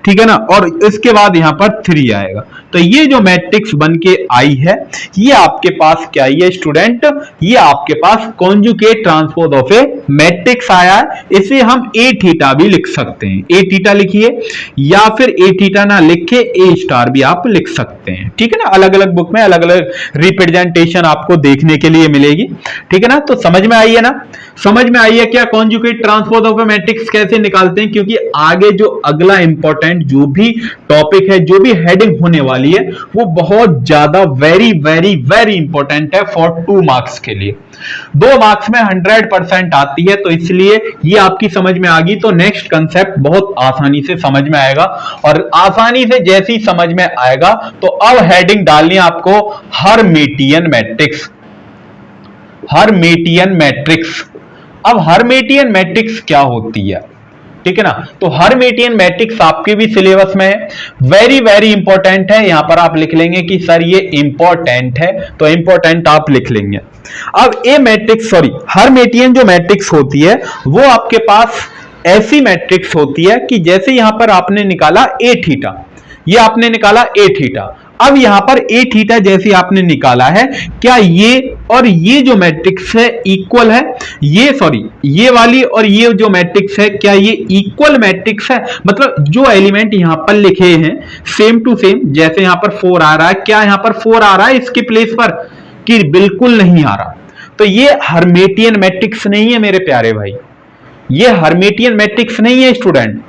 ठीक है ना, और इसके बाद यहां पर 3 आएगा। तो ये जो मैट्रिक्स बन के आई है, ये आपके पास क्या है स्टूडेंट, ये आपके पास conjugate transpose of A matrix आया है। इसे हम ए थीटा भी लिख सकते हैं, ए थीटा लिखिए, या फिर ए थीटा ना लिख के ए स्टार भी आप लिख सकते हैं, ठीक है ना। अलग अलग बुक में अलग अलग रिप्रेजेंटेशन आपको देखने के लिए मिलेगी, ठीक है ना। तो समझ में आई है ना, समझ में आई है क्या conjugate transpose of A matrix कैसे निकालते हैं, क्योंकि आगे जो अगला इंपॉर्टेंट जो भी टॉपिक है, जो भी हेडिंग होने वाली है, वो बहुत ज्यादा वेरी वेरी वेरी इंपॉर्टेंट है फॉर 2 मार्क्स के लिए। 2 मार्क्स में 100% आती है, तो इसलिए ये आपकी समझ में आ गई तो नेक्स्ट कंसेप्ट बहुत आसानी से समझ में आएगा। और आसानी से जैसी समझ में आएगा तो अब हेडिंग डालनी है आपको हर्मिटियन मैट्रिक्स। हर्मिटियन मैट्रिक्स, अब हर्मिटियन मैट्रिक्स क्या होती है, ठीक है ना। तो हर्मिटियन मैट्रिक्स आपके भी सिलेबस में है, वेरी वेरी इंपॉर्टेंट है। यहां पर आप लिख लेंगे कि सर ये इंपॉर्टेंट है, तो इंपॉर्टेंट आप लिख लेंगे। अब ए मैट्रिक्स हर्मिटियन जो मैट्रिक्स होती है वो आपके पास ऐसी मैट्रिक्स होती है कि जैसे यहां पर आपने निकाला ए थीटा, ये आपने निकाला ए थीटा, अब यहां पर ए थीटा जैसे आपने निकाला है, क्या ये और ये जो मैट्रिक्स है इक्वल है, ये वाली और ये जो मैट्रिक्स है क्या ये इक्वल मैट्रिक्स है, मतलब जो एलिमेंट यहां पर लिखे हैं सेम टू सेम, जैसे यहां पर 4 आ रहा है, क्या यहां पर 4 आ रहा है इसके प्लेस पर, कि बिल्कुल नहीं आ रहा। तो ये हर्मिटियन मैट्रिक्स नहीं है मेरे प्यारे भाई, ये हर्मिटियन मैट्रिक्स नहीं है स्टूडेंट,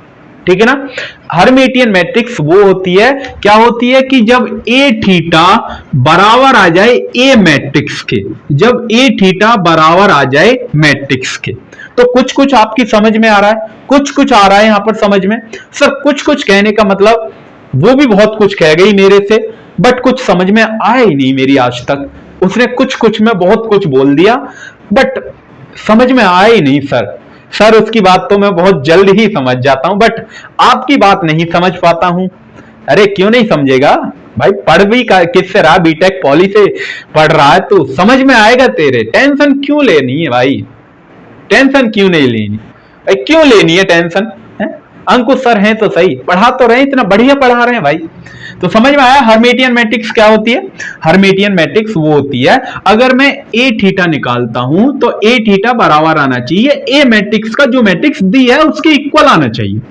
ठीक है ना। हर्मिटियन मैट्रिक्स वो होती है, क्या होती है कि जब ए थीटा बराबर आ जाए ए मैट्रिक्स के, जब ए थीटा बराबर आ जाए मैट्रिक्स के। तो कुछ कुछ आपकी समझ में आ रहा है, कुछ कुछ आ रहा है यहां पर समझ में। सर कुछ कुछ कहने का मतलब वो भी बहुत कुछ कह गई मेरे से, बट कुछ समझ में आया ही नहीं मेरी आज तक। उसने कुछ कुछ में बहुत कुछ बोल दिया, बट समझ में आया ही नहीं सर उसकी बात तो मैं बहुत जल्द ही समझ जाता हूं, बट आपकी बात नहीं समझ पाता हूं। अरे क्यों नहीं समझेगा भाई, पढ़ भी किससे रहा, बीटेक पॉली से पढ़ रहा है, तो समझ में आएगा तेरे। टेंशन क्यों लेनी है भाई, टेंशन क्यों नहीं लेनी भाई, क्यों लेनी है टेंशन है? अंकुश सर हैं तो सही, पढ़ा तो रहे, इतना बढ़िया पढ़ा रहे हैं भाई। तो समझ में आया हर्मिटियन मैट्रिक्स क्या होती है। हर्मिटियन मैट्रिक्स वो होती है, अगर मैं ए थीटा निकालता हूं तो ए थीटा बराबर आना चाहिए ए मैट्रिक्स का, जो मैट्रिक्स दी है उसके इक्वल आना चाहिए।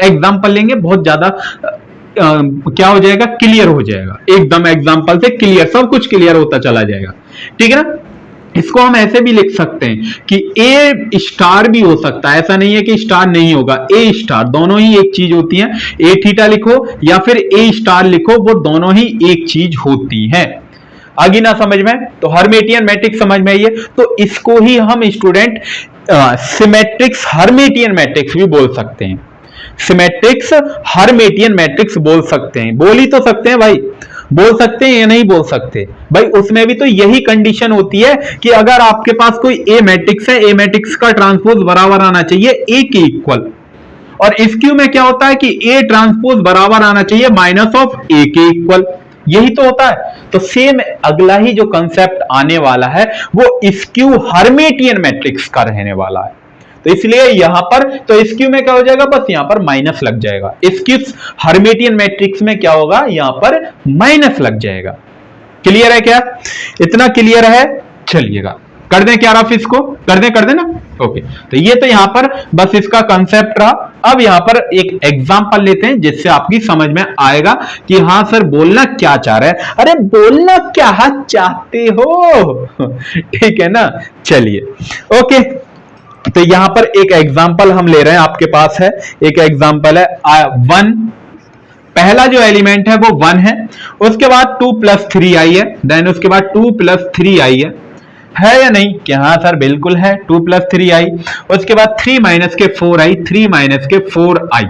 एग्जांपल लेंगे, बहुत ज्यादा क्या हो जाएगा, क्लियर हो जाएगा, एकदम एग्जांपल से क्लियर, सब कुछ क्लियर होता चला जाएगा, ठीक है ना। इसको हम ऐसे भी लिख सकते हैं कि ए स्टार भी हो सकता है, ऐसा नहीं है कि स्टार नहीं होगा, ए स्टार, दोनों ही एक चीज होती है। ए थीटा लिखो या फिर ए स्टार लिखो, वो दोनों ही एक चीज होती है। आगे ना समझ में, तो हर्मिटियन मैट्रिक्स समझ में आइए। तो इसको ही हम स्टूडेंट सिमेट्रिक्स हर्मिटियन मैट्रिक्स भी बोल सकते हैं, सिमेट्रिक्स हर्मिटियन मैट्रिक्स बोल सकते हैं, बोल ही तो सकते हैं भाई, बोल सकते हैं या नहीं बोल सकते भाई। उसमें भी तो यही कंडीशन होती है कि अगर आपके पास कोई ए मैट्रिक्स है, ए मैट्रिक्स का ट्रांसपोज बराबर आना चाहिए ए के इक्वल, और इस क्यू में क्या होता है कि ए ट्रांसपोज बराबर आना चाहिए माइनस ऑफ ए के इक्वल, यही तो होता है। तो सेम अगला ही जो कंसेप्ट आने वाला है वो स्क्यू हर्मिटियन मैट्रिक्स का रहने वाला है। तो इसलिए यहां पर तो स्क्यू में क्या हो जाएगा, बस यहां पर माइनस लग जाएगा। स्क्यू हर्मिटियन मैट्रिक्स में क्या होगा, यहां पर माइनस लग जाएगा। क्लियर है क्या, इतना क्लियर है। चलिएगा कर दें क्या रफ, इसको कर दें ना, ओके। तो ये तो यहां पर बस इसका कंसेप्ट रहा। अब यहां पर एक एग्जांपल लेते हैं जिससे आपकी समझ में आएगा कि हाँ सर बोलना क्या चाह रहे हैं। अरे बोलना क्या चाहते हो ठीक है ना। चलिए ओके, तो यहां पर एक एग्जांपल हम ले रहे हैं, आपके पास है एक एग्जांपल है 1, पहला जो एलिमेंट है वो 1 है, उसके बाद 2 + 3 आई है, देन उसके बाद 2 + 3 आई है या नहीं, कि हाँ सर बिल्कुल है 2 + 3 आई, उसके बाद 3 - के 4 आई, 3 - के 4 आई,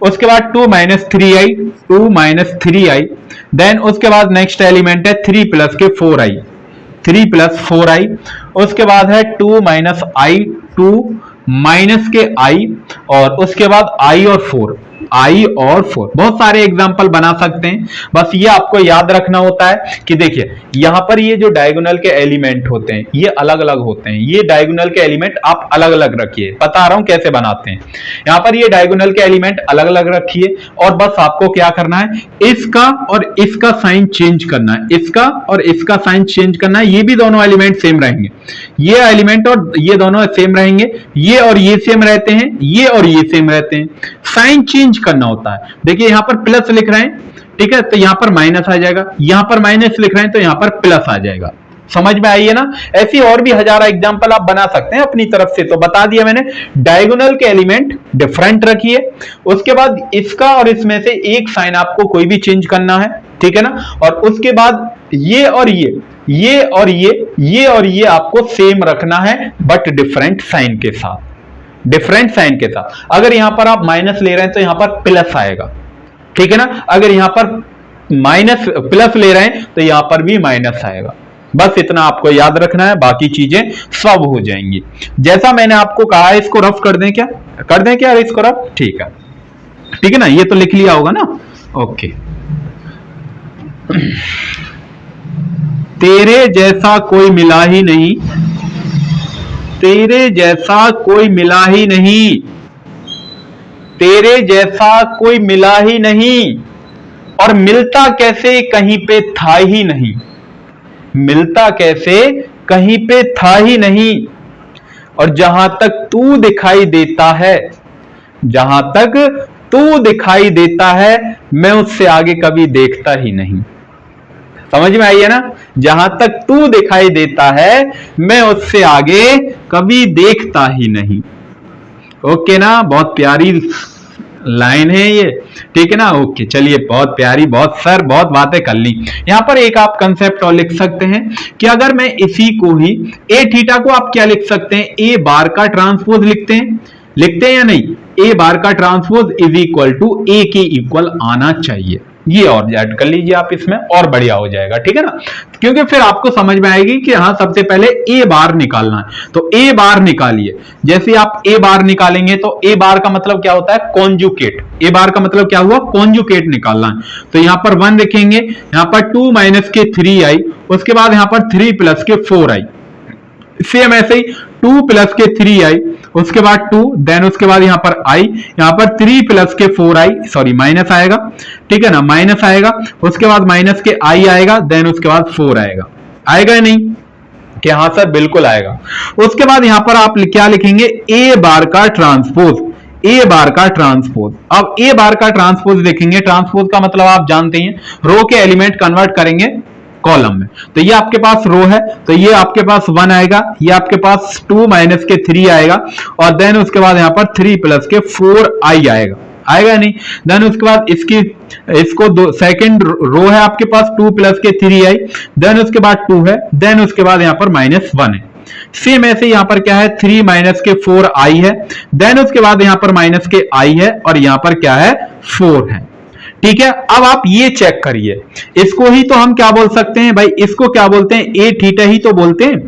उसके बाद 2 - 3 आई, 2 - 3 आई, देन उसके बाद नेक्स्ट एलिमेंट है 3 + के 4 आई, 3 + 4 आई, उसके बाद है 2 - i, 2 - के i, और उसके बाद i और 4, आई और 4। बहुत सारे एग्जाम्पल बना सकते हैं, बस ये आपको याद रखना होता है कि देखिए यहां पर ये जो डायगोनल के एलिमेंट होते हैं ये अलग अलग होते हैं। ये डायगोनल के एलिमेंट आप अलग अलग रखिए, बता रहा हूं कैसे बनाते हैं। यहां पर ये डायगोनल के एलिमेंट अलग अलग रखिए और बस आपको क्या करना है, इसका और इसका साइन चेंज करना है, इसका और इसका साइन चेंज करना है। ये भी दोनों एलिमेंट सेम रहेंगे, ये एलिमेंट और ये दोनों सेम रहेंगे, ये और ये सेम रहते हैं, ये और ये सेम रहते हैं। साइन चेंज करना होता है। देखिए यहां पर प्लस लिख रहे हैं, ठीक है, तो यहां पर माइनस आ जाएगा, यहां पर माइनस लिख रहे हैं तो यहां पर प्लस आ जाएगा। समझ में आई है ना? ऐसी और भी हजारों एग्जांपल आप बना सकते हैं अपनी तरफ से। तो बता दिया मैंने, डायगोनल के एलिमेंट डिफरेंट रखिए, उसके बाद इसका और इसमें से एक साइन आपको कोई भी चेंज करना है, ठीक है ना। और उसके बाद ये और ये और ये और ये आपको सेम रखना है बट डिफरेंट साइन के साथ, डिफरेंट साइन के साथ। अगर यहां पर आप माइनस ले रहे हैं तो यहां पर प्लस आएगा, ठीक है ना। अगर यहां पर माइनस प्लस ले रहे हैं तो यहां पर भी माइनस आएगा। बस इतना आपको याद रखना है, बाकी चीजें सब हो जाएंगी। जैसा मैंने आपको कहा है, इसको रफ कर दें क्या, कर दें क्या इसको रफ? ठीक है, ठीक है ना, ये तो लिख लिया होगा ना। ओके, तेरे जैसा कोई मिला ही नहीं, तेरे जैसा कोई मिला ही नहीं, तेरे जैसा कोई मिला ही नहीं, और मिलता कैसे कहीं पे था ही नहीं, मिलता कैसे कहीं पे था ही नहीं। और जहां तक तू दिखाई देता है, जहां तक तू दिखाई देता है, मैं उससे आगे कभी देखता ही नहीं। समझ में आई है ना? जहां तक तू दिखाई देता है, मैं उससे आगे कभी देखता ही नहीं। ओके ना, बहुत प्यारी लाइन है ये, ठीक है ना। ओके, चलिए, बहुत प्यारी, बहुत सर बहुत बातें कर ली। यहां पर एक आप कंसेप्ट और लिख सकते हैं कि अगर मैं इसी को ही ए थीटा को आप क्या लिख सकते हैं, ए बार का ट्रांसपोज लिखते हैं, लिखते हैं या नहीं? ए बार का ट्रांसपोज इज इक्वल टू ए के इक्वल आना चाहिए। ये और ऐड कर लीजिए आप इसमें, और बढ़िया हो जाएगा, ठीक है ना। क्योंकि फिर आपको समझ में आएगी कि हाँ, सबसे पहले ए बार निकालना है, तो ए बार निकालिए। जैसे आप ए बार निकालेंगे तो ए बार का मतलब क्या होता है? कॉन्जुकेट। ए बार का मतलब क्या हुआ? कॉन्जुकेट निकालना है। तो यहां पर 1 लिखेंगे, यहां पर 2 माइनस के 3 आई, उसके बाद यहां पर 3 प्लस के 4 आई। सेम ऐसे ही 2 प्लस के 3 आई, उसके बाद 2, देन उसके बाद यहां पर आई, यहां पर 3 प्लस के 4 आई, सॉरी माइनस आएगा, ठीक है ना, माइनस आएगा, उसके बाद माइनस के आई आएगा, देन उसके बाद 4 आएगा। आएगा या नहीं? कि हाँ सर बिल्कुल आएगा। उसके बाद यहां पर आप क्या लिखेंगे? ए बार का ट्रांसपोज, ए बार का ट्रांसपोज। अब ए बार का ट्रांसपोज देखेंगे, ट्रांसपोज का मतलब आप जानते हैं, रो के एलिमेंट कन्वर्ट करेंगे कॉलम में। तो ये आपके पास रो है, तो ये आपके पास 1 आएगा, ये आपके पास 2 माइनस के 3 आएगा, और देन उसके बाद यहां पर 3 प्लस के 4 आई आएगा। आएगा नहीं? देन उसके बाद इसको दो सेकंड रो है आपके पास, 2 प्लस के 3 आई, देन उसके बाद 2 है, देन उसके बाद यहां पर -1 है। सेम ऐसे यहां पर क्या है? 3 माइनस के 4 आई है, देन उसके बाद यहां पर माइनस के आई है, और यहां पर क्या है? 4 है। ठीक है, अब आप ये चेक करिए, इसको ही तो हम क्या बोल सकते हैं भाई? इसको क्या बोलते हैं? ए थीटा ही तो बोलते हैं।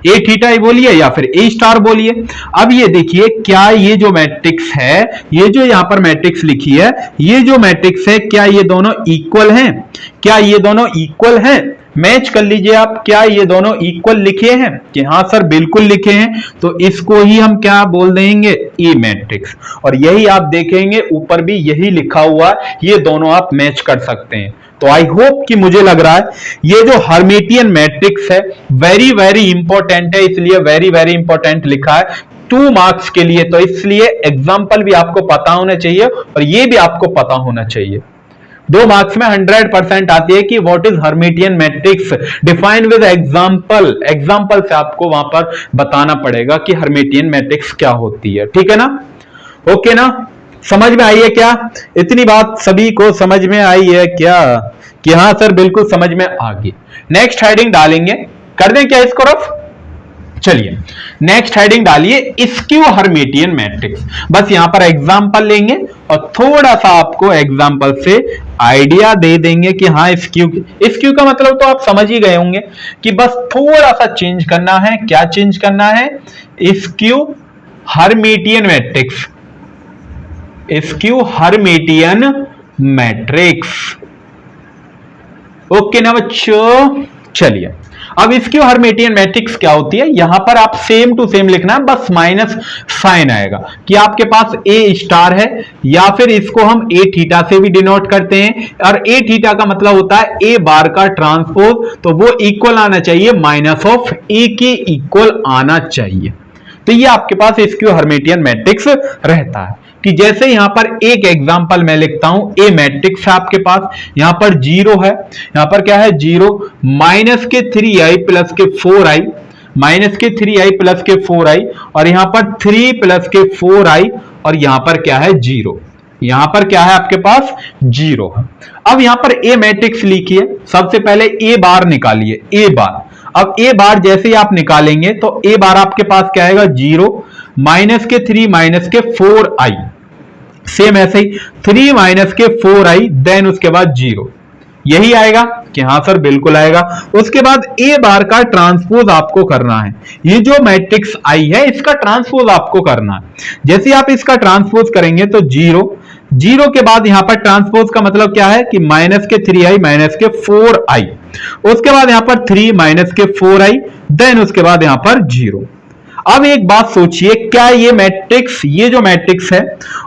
ए थीटा ही बोलिए या फिर ए स्टार बोलिए। अब ये देखिए, क्या ये जो मैट्रिक्स है, ये जो यहां पर मैट्रिक्स लिखी है, ये जो मैट्रिक्स है, क्या ये दोनों इक्वल हैं? क्या ये दोनों इक्वल हैं? मैच कर लीजिए आप, क्या ये दोनों इक्वल लिखे हैं? कि हाँ सर बिल्कुल लिखे हैं, तो इसको ही हम क्या बोल देंगे? ए मैट्रिक्स। और यही आप देखेंगे ऊपर भी यही लिखा हुआ है, ये दोनों आप मैच कर सकते हैं। तो आई होप कि मुझे लग रहा है ये जो हर्मिटियन मैट्रिक्स है वेरी वेरी इंपॉर्टेंट है, इसलिए वेरी वेरी इंपॉर्टेंट लिखा है 2 मार्क्स के लिए। तो इसलिए एग्जाम्पल भी आपको पता होना चाहिए और ये भी आपको पता होना चाहिए। 2 मार्क्स में 100% आती है कि what is Hermitian matrix define with example. Example से आपको वहां पर बताना पड़ेगा कि हर्मिटियन मैट्रिक्स क्या होती है। ठीक है ना? ओके ना? समझ में आई है क्या? इतनी बात सभी को समझ में आई है क्या? कि हाँ सर बिल्कुल समझ में आ गई। नेक्स्ट हेडिंग डालेंगे, कर दें क्या इसको रफ? चलिए नेक्स्ट हेडिंग डालिए, स्क्यू हर्मिटियन मैट्रिक्स। बस यहां पर एग्जांपल लेंगे और थोड़ा सा आपको एग्जांपल से आइडिया दे देंगे कि हाँ स्क्यू का मतलब तो आप समझ ही गए होंगे कि बस थोड़ा सा चेंज करना है। क्या चेंज करना है? Skew Hermitian matrix. Skew Hermitian matrix. Okay ना बच्चों, चलिए अब स्क्यू हर्मिटियन मैट्रिक्स क्या होती है, यहां पर आप सेम टू सेम लिखना है, बस माइनस साइन आएगा कि आपके पास ए स्टार है या फिर इसको हम ए थीटा से भी डिनोट करते हैं, और ए थीटा का मतलब होता है ए बार का ट्रांसपोज, तो वो इक्वल आना चाहिए माइनस ऑफ ए के इक्वल आना चाहिए। तो ये आपके पास स्क्यू हर्मिटियन मैट्रिक्स रहता है कि जैसे यहां पर एक एग्जांपल मैं लिखता हूं, ए मैट्रिक्स है आपके पास, यहां पर जीरो है, यहां पर क्या है जीरो, माइनस के 3i प्लस के 4i, माइनस के 3i प्लस के 4i, और यहां पर 3 प्लस के 4i, और यहां पर क्या है जीरो, यहां पर क्या है आपके पास जीरो है। अब यहां पर ए मैट्रिक्स लिखिए, सबसे पहले ए बार निकालिए, ए बार। अब ए बार जैसे ही आप निकालेंगे तो ए बार आपके पास क्या आएगा जीरो, माइनस के 3 माइनस के 4i, सेम ऐसे ही 3 माइनस के 4i, देन उसके बाद जीरो, यही आएगा कि हाँ सर बिल्कुल आएगा। उसके बाद ए बार का ट्रांसपोज आपको करना है, ये जो मैट्रिक्स आई है इसका ट्रांसपोज आपको करना है। जैसे आप इसका ट्रांसपोज करेंगे तो जीरो, जीरो के बाद यहां पर ट्रांसपोज का मतलब क्या है कि माइनस के 3i माइनस के 4i, उसके बाद यहां पर 3 माइनस के 4i, देन उसके बाद यहां पर जीरो। अब एक बात सोचिए, क्या ये मैट्रिक्स, ये जो मैट्रिक्स है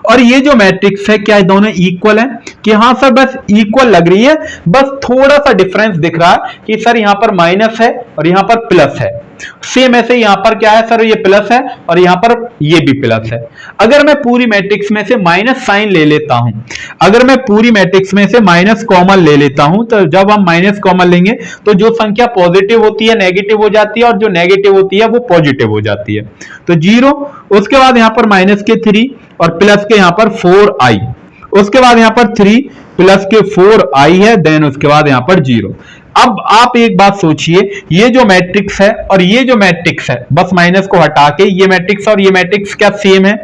और ये जो मैट्रिक्स है, क्या दोनों इक्वल है? कि हाँ सर बस इक्वल लग रही है, बस थोड़ा सा डिफरेंस दिख रहा है कि सर यहां पर माइनस है और यहां पर प्लस है। सेम ऐसे यहां पर क्या है सर, ये प्लस है और यहां पर ये भी प्लस है। अगर मैं पूरी मैट्रिक्स में से माइनस साइन ले लेता हूं, अगर मैं पूरी मैट्रिक्स में से माइनस कॉमन ले लेता हूं, तो जब हम माइनस कॉमन लेंगे तो जो संख्या पॉजिटिव होती है नेगेटिव हो जाती है, और जो नेगेटिव होती है वो पॉजिटिव हो जाती है। तो जीरो, उसके बाद यहां पर माइनस के 3 और प्लस के यहां पर 4i, उसके बाद यहां पर 3 प्लस के 4i है, देन उसके बाद यहां पर जीरो। अब आप एक बात सोचिए, ये जो मैट्रिक्स है और ये जो मैट्रिक्स है, बस माइनस को हटा के ये मैट्रिक्स और ये मैट्रिक्स क्या सेम है?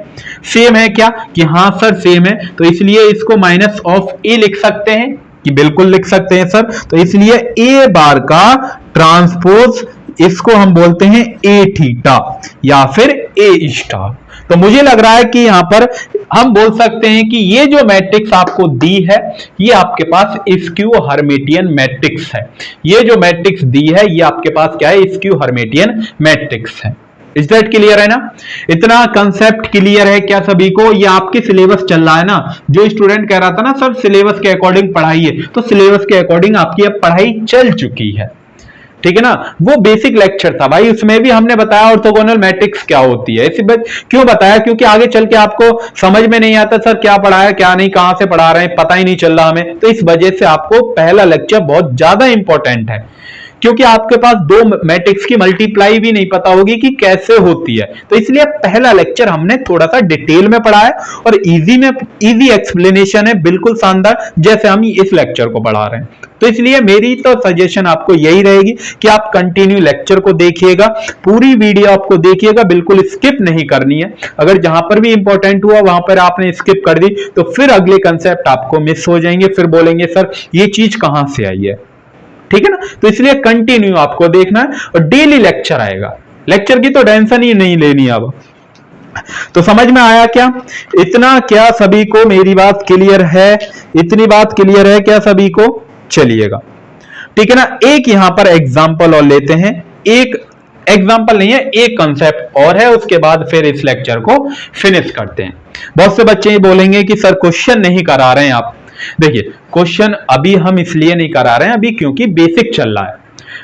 सेम है क्या? कि हाँ सर सेम है, तो इसलिए इसको माइनस ऑफ ए लिख सकते हैं, कि बिल्कुल लिख सकते हैं सर। तो इसलिए ए बार का ट्रांसपोज, इसको हम बोलते हैं ए थीटा या फिर ए स्टार। तो मुझे लग रहा है कि यहां पर हम बोल सकते हैं कि ये जो मैट्रिक्स आपको दी है, ये आपके पास स्क्यू हर्मिटियन मैट्रिक्स है। ये जो मैट्रिक्स दी है ये आपके पास क्या है? स्क्यू हर्मिटियन मैट्रिक्स है। इज दैट क्लियर है ना? इतना कंसेप्ट क्लियर है क्या सभी को? ये आपके सिलेबस चल रहा है ना, जो स्टूडेंट कह रहा था ना सर सिलेबस के अकॉर्डिंग पढ़ाइए, तो सिलेबस के अकॉर्डिंग आपकी अब पढ़ाई चल चुकी है, ठीक है ना। वो बेसिक लेक्चर था भाई, उसमें भी हमने बताया ऑर्थोगोनल मैट्रिक्स क्या होती है। इसी बात क्यों बताया? क्योंकि आगे चल के आपको समझ में नहीं आता सर क्या पढ़ाया क्या नहीं, कहां से पढ़ा रहे हैं, पता ही नहीं चल रहा हमें। तो इस वजह से आपको पहला लेक्चर बहुत ज्यादा इंपॉर्टेंट है, क्योंकि आपके पास दो मैट्रिक्स की मल्टीप्लाई भी नहीं पता होगी कि कैसे होती है। तो इसलिए पहला लेक्चर हमने थोड़ा सा डिटेल में पढ़ा है और इजी एक्सप्लेनेशन है, बिल्कुल शानदार, जैसे हम इस लेक्चर को पढ़ा रहे हैं। तो इसलिए मेरी तो सजेशन आपको यही रहेगी कि आप कंटिन्यू लेक्चर को देखिएगा, पूरी वीडियो आपको देखिएगा, बिल्कुल स्किप नहीं करनी है। अगर जहां पर भी इंपॉर्टेंट हुआ वहां पर आपने स्किप कर दी तो फिर अगले कंसेप्ट आपको मिस हो जाएंगे, फिर बोलेंगे सर ये चीज कहां से आई है, ठीक है ना। तो इसलिए कंटिन्यू आपको देखना है और डेली लेक्चर आएगा, लेक्चर की तो टेंशन ही नहीं लेनी अब। तो समझ में आया क्या? इतना क्या सभी को मेरी बात क्लियर है? इतनी बात क्लियर है क्या सभी को? चलिएगा, ठीक है ना। एक यहां पर एग्जाम्पल और लेते हैं, एक एग्जाम्पल नहीं है, एक कंसेप्ट और है, उसके बाद फिर इस लेक्चर को फिनिश करते हैं। बहुत से बच्चे ये बोलेंगे कि सर क्वेश्चन नहीं करा रहे हैं आप। देखिए क्वेश्चन अभी हम इसलिए नहीं करा रहे हैं अभी क्योंकि बेसिक चल रहा है,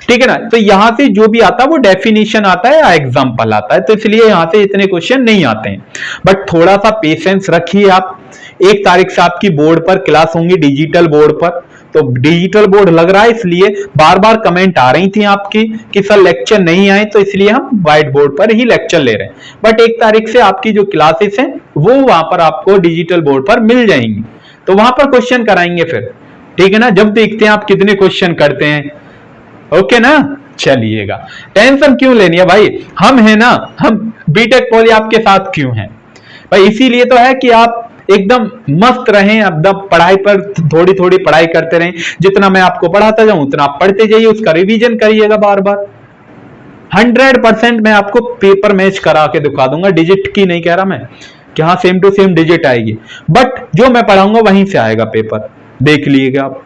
ठीक है ना। तो यहां से जो भी आता है वो डेफिनेशन आता है या एग्जाम्पल आता है, तो इसलिए यहां से इतने क्वेश्चन नहीं आते हैं। बट थोड़ा सा पेशेंस रखिए आप। 1 तारीख से आपकी बोर्ड पर क्लास होंगी, डिजिटल बोर्ड पर। तो डिजिटल बोर्ड लग रहा है इसलिए बार बार कमेंट आ रही थी आपकी कि सर लेक्चर नहीं आए, तो इसलिए हम व्हाइट बोर्ड पर ही लेक्चर ले रहे हैं। बट 1 तारीख से आपकी जो क्लासेस हैं वो वहां पर आपको डिजिटल बोर्ड पर मिल जाएंगी, तो वहां पर क्वेश्चन कराएंगे फिर, ठीक है ना। जब देखते हैं आप कितने क्वेश्चन करते हैं, ओके ना। चलिएगा, टेंशन क्यों लेनी है भाई, हम है ना, हम बीटेक पॉली आपके साथ क्यों हैं भाई? इसीलिए तो है कि आप एकदम मस्त रहें, एकदम पढ़ाई पर थोड़ी थोड़ी पढ़ाई करते रहें। जितना मैं आपको पढ़ाता जाऊं उतना आप पढ़ते जाइए, उसका रिवीजन करिएगा बार बार। 100% मैं आपको पेपर मैच करा के दिखा दूंगा, डिजिट की नहीं कह रहा मैं, क्या सेम टू सेम डिजिट आएगी, बट जो मैं पढ़ाऊंगा वहीं से आएगा पेपर, देख लीजिएगा आप,